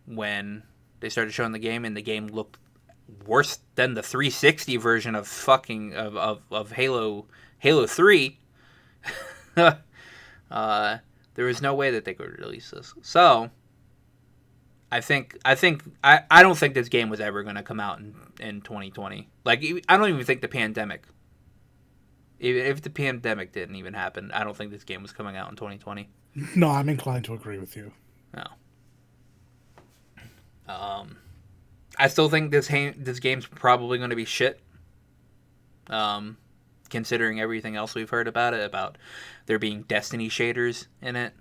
When they started showing the game, and the game looked worse than the 360 version of fucking of Halo 3. The There was no way that they could release this. So I don't think this game was ever going to come out in 2020. Like, I don't even think the pandemic. Even if the pandemic didn't even happen, I don't think this game was coming out in 2020. No, I'm inclined to agree with you. No. I still think this game's probably going to be shit. Considering everything else we've heard about it, about there being Destiny shaders in it,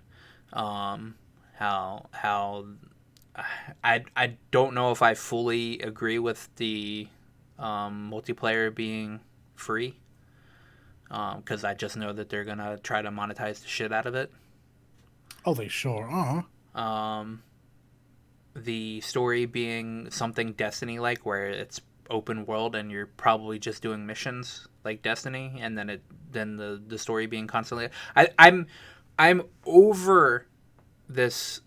how I don't know if I fully agree with the multiplayer being free, because I just know that they're gonna try to monetize the shit out of it. Oh, they sure are. The story being something Destiny-like, where it's open world and you're probably just doing missions like Destiny, and then the story being constantly. I'm over this.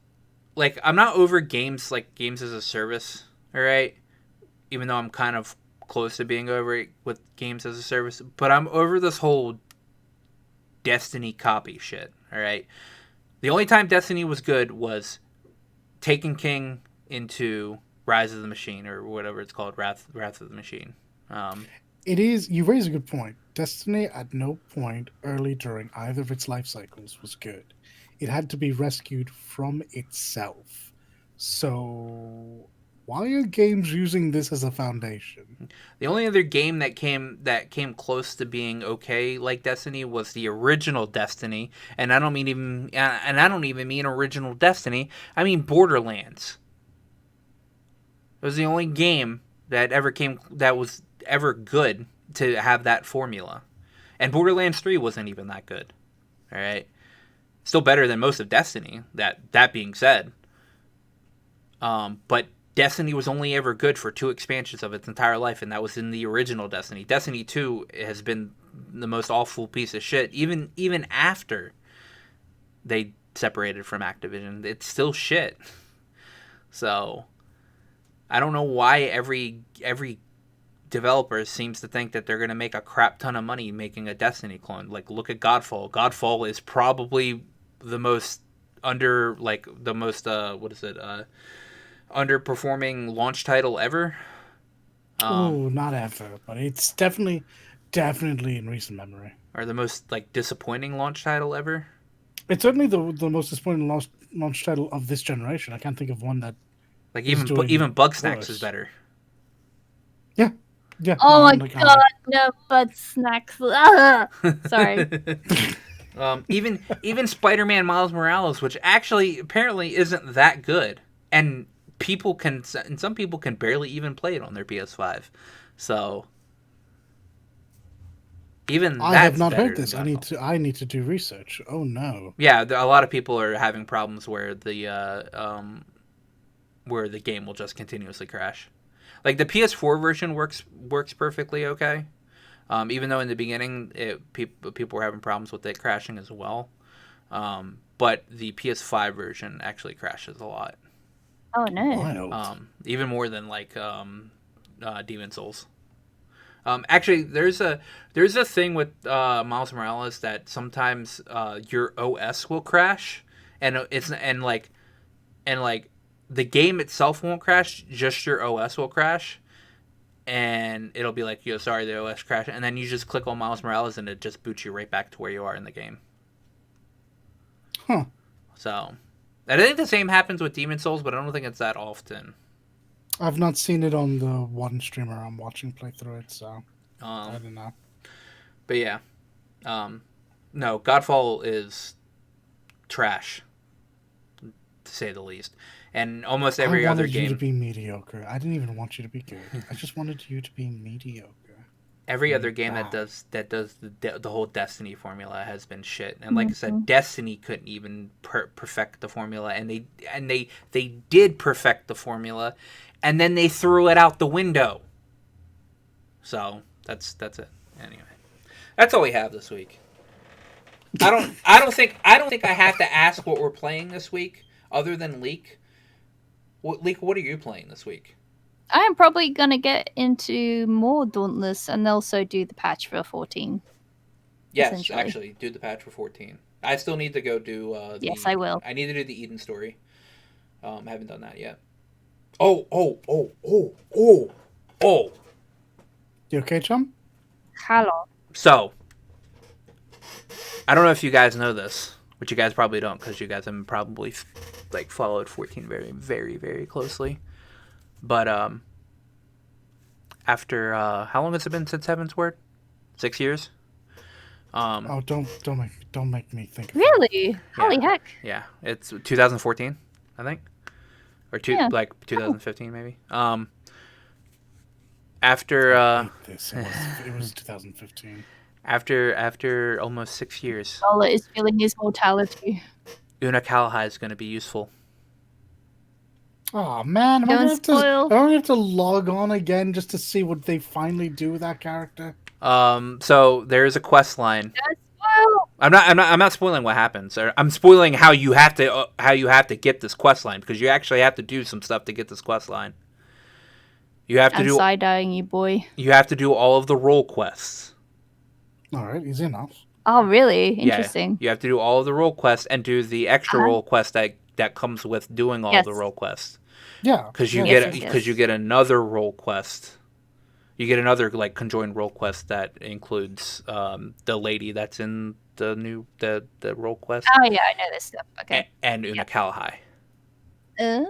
Like, I'm not over games like games as a service, all right? Even though I'm kind of close to being over it with games as a service, but I'm over this whole Destiny copy shit, all right? The only time Destiny was good was Taken King into Rise of the Machine, or whatever it's called, Wrath of the Machine. It is. You raise a good point. Destiny at no point early during either of its life cycles was good. It had to be rescued from itself. So why are games using this as a foundation? The only other game that came close to being okay like Destiny was the original Destiny, and I don't even mean original Destiny. I mean Borderlands. It was the only game that was ever good to have that formula. And Borderlands 3 wasn't even that good. All right? Still better than most of Destiny, that being said. But Destiny was only ever good for 2 expansions of its entire life, and that was in the original Destiny. Destiny 2 has been the most awful piece of shit, even after they separated from Activision. It's still shit. So I don't know why every developer seems to think that they're going to make a crap ton of money making a Destiny clone. Like, look at Godfall. Godfall is probably the most underperforming launch title ever. Not ever, but it's definitely in recent memory. Or the most disappointing launch title ever. It's certainly the most disappointing launch title of this generation. I can't think of one that even Bugsnax is better. Yeah. Yeah. Oh my god, no Bugsnax. Sorry. Even Spider-Man Miles Morales, which actually apparently isn't that good, and some people can barely even play it on their PS5. So even I have not heard this. I need to do research. Oh no. Yeah, a lot of people are having problems where the game will just continuously crash. Like, the PS4 version works perfectly okay. Even though in the beginning people were having problems with it crashing as well. But the PS5 version actually crashes a lot. Oh no. Even more than Demon Souls. Actually, there's a thing with Miles Morales that sometimes your OS will crash, and the game itself won't crash, just your OS will crash, and it'll be like, yo, sorry, the OS crashed, and then you just click on Miles Morales and it just boots you right back to where you are in the game. Huh. So, I think the same happens with Demon Souls, but I don't think it's that often. I've not seen it on the one streamer I'm watching play through it, so I don't know. But yeah. No, Godfall is trash, to say the least. And almost every other game. I wanted you to be mediocre. I didn't even want you to be good. I just wanted you to be mediocre. Every other game that does the whole Destiny formula has been shit. And like I said, Destiny couldn't even perfect the formula, and they did perfect the formula, and then they threw it out the window. So that's it. Anyway, that's all we have this week. I don't think I have to ask what we're playing this week, other than Leak. What are you playing this week? I'm probably going to get into more Dauntless and also do the patch for 14. Yes, actually, do the patch for 14. I still need to go do Yes, I will. I need to do the Eden story. I haven't done that yet. Oh. You okay, chum? Hello. So, I don't know if you guys know this, which you guys probably don't because you guys have probably like followed 14 very, very, very closely. But after how long has it been since Heaven's Word? 6 years. Oh, don't make me think. Really? Holy heck. Yeah, it's 2014, I think, or Yeah. like 2015 maybe. After It was 2015. after almost 6 years, Ola is feeling his mortality. Una Kalahai is going to be useful. Oh man, am I Don't gonna have to? spoil. Am I gonna have to log on again just to see what they finally do with that character? So there is a quest line. Don't spoil. I'm not spoiling what happens. I'm spoiling how you have to get this quest line because you actually have to do some stuff to get this quest line. You have to I'm do side-eyeing you, boy. you have to do all of the role quests. All right, easy enough. Oh, really? Interesting. Yeah, you have to do all of the role quests and do the extra role quest that comes with doing all Yes. the role quests. Yeah, Because you Yes, get yes. you get another role quest. You get another like conjoined role quest that includes the lady that's in the role quest Oh, yeah, I know this stuff. Okay. and Una Kalahai Uh,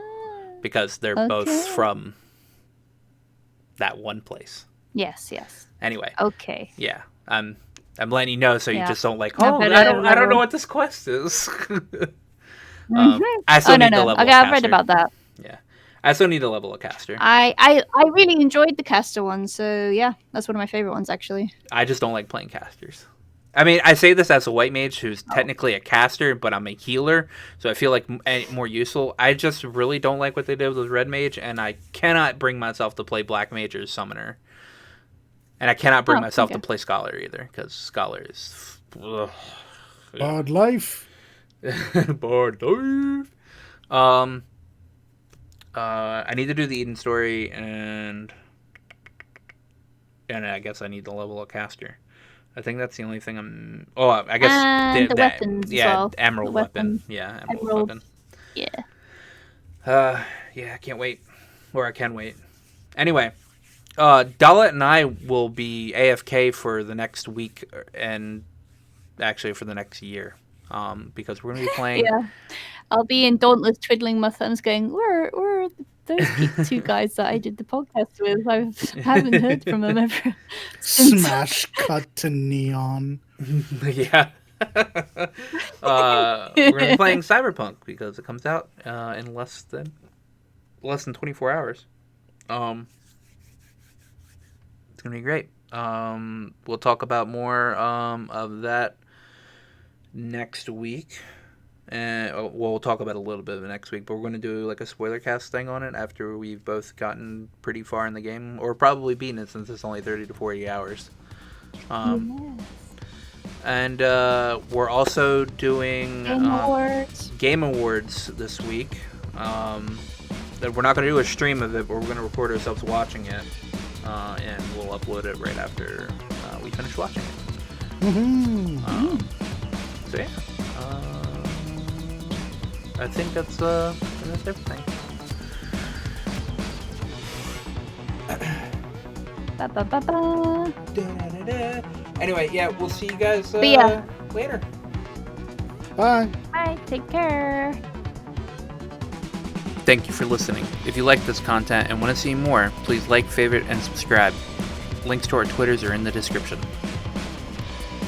because they're both Okay. from that one place. yes. Anyway, Okay. yeah, I'm letting you know so you Yeah. just don't like. I Oh, better I don't know know. what this quest is. Mhm. I still Oh, no. need to level. Okay, a I've read caster. about that. Yeah, I still need to level a caster. I really enjoyed the caster one, so yeah, that's one of my favorite ones, actually. I just don't like playing casters. I mean, I say this as a white mage who's technically a caster, but I'm a healer, so I feel like more useful. I just really don't like what they did with red mage, and I cannot bring myself to play black mage or summoner. And I cannot bring myself to play scholar either, because scholar is... Ugh. Bad life. Bad life. I need to do the Eden story, and I guess I need to level a caster. I think that's the only thing I'm... Oh, I guess... And the weapons as well. Emerald The weapon. weapon. Yeah, Emerald. weapon. Yeah. Yeah, I can't wait. Or I can wait. Anyway, Dalit and I will be AFK for the next week, and actually for the next year. Because we're going to be playing... Yeah. I'll be in Dauntless twiddling my thumbs going, where are those two guys that I did the podcast with? I haven't heard from them ever. Smash cut to neon. Yeah. We're going to be playing Cyberpunk because it comes out in less than 24 hours. It's going to be great. We'll talk about more of that next week. And we'll talk about it a little bit of it next week, but we're going to do like a spoiler cast thing on it after we've both gotten pretty far in the game, or probably beaten it since it's only 30 to 40 hours. And we're also doing Game Awards this week. We're not going to do a stream of it, but we're going to record ourselves watching it, and we'll upload it right after we finish watching it. Mm-hmm. So yeah. I think that's everything. Anyway, yeah, we'll see you guys later. Bye. Bye. Take care. Thank you for listening. If you like this content and want to see more, please like, favorite, and subscribe. Links to our Twitters are in the description.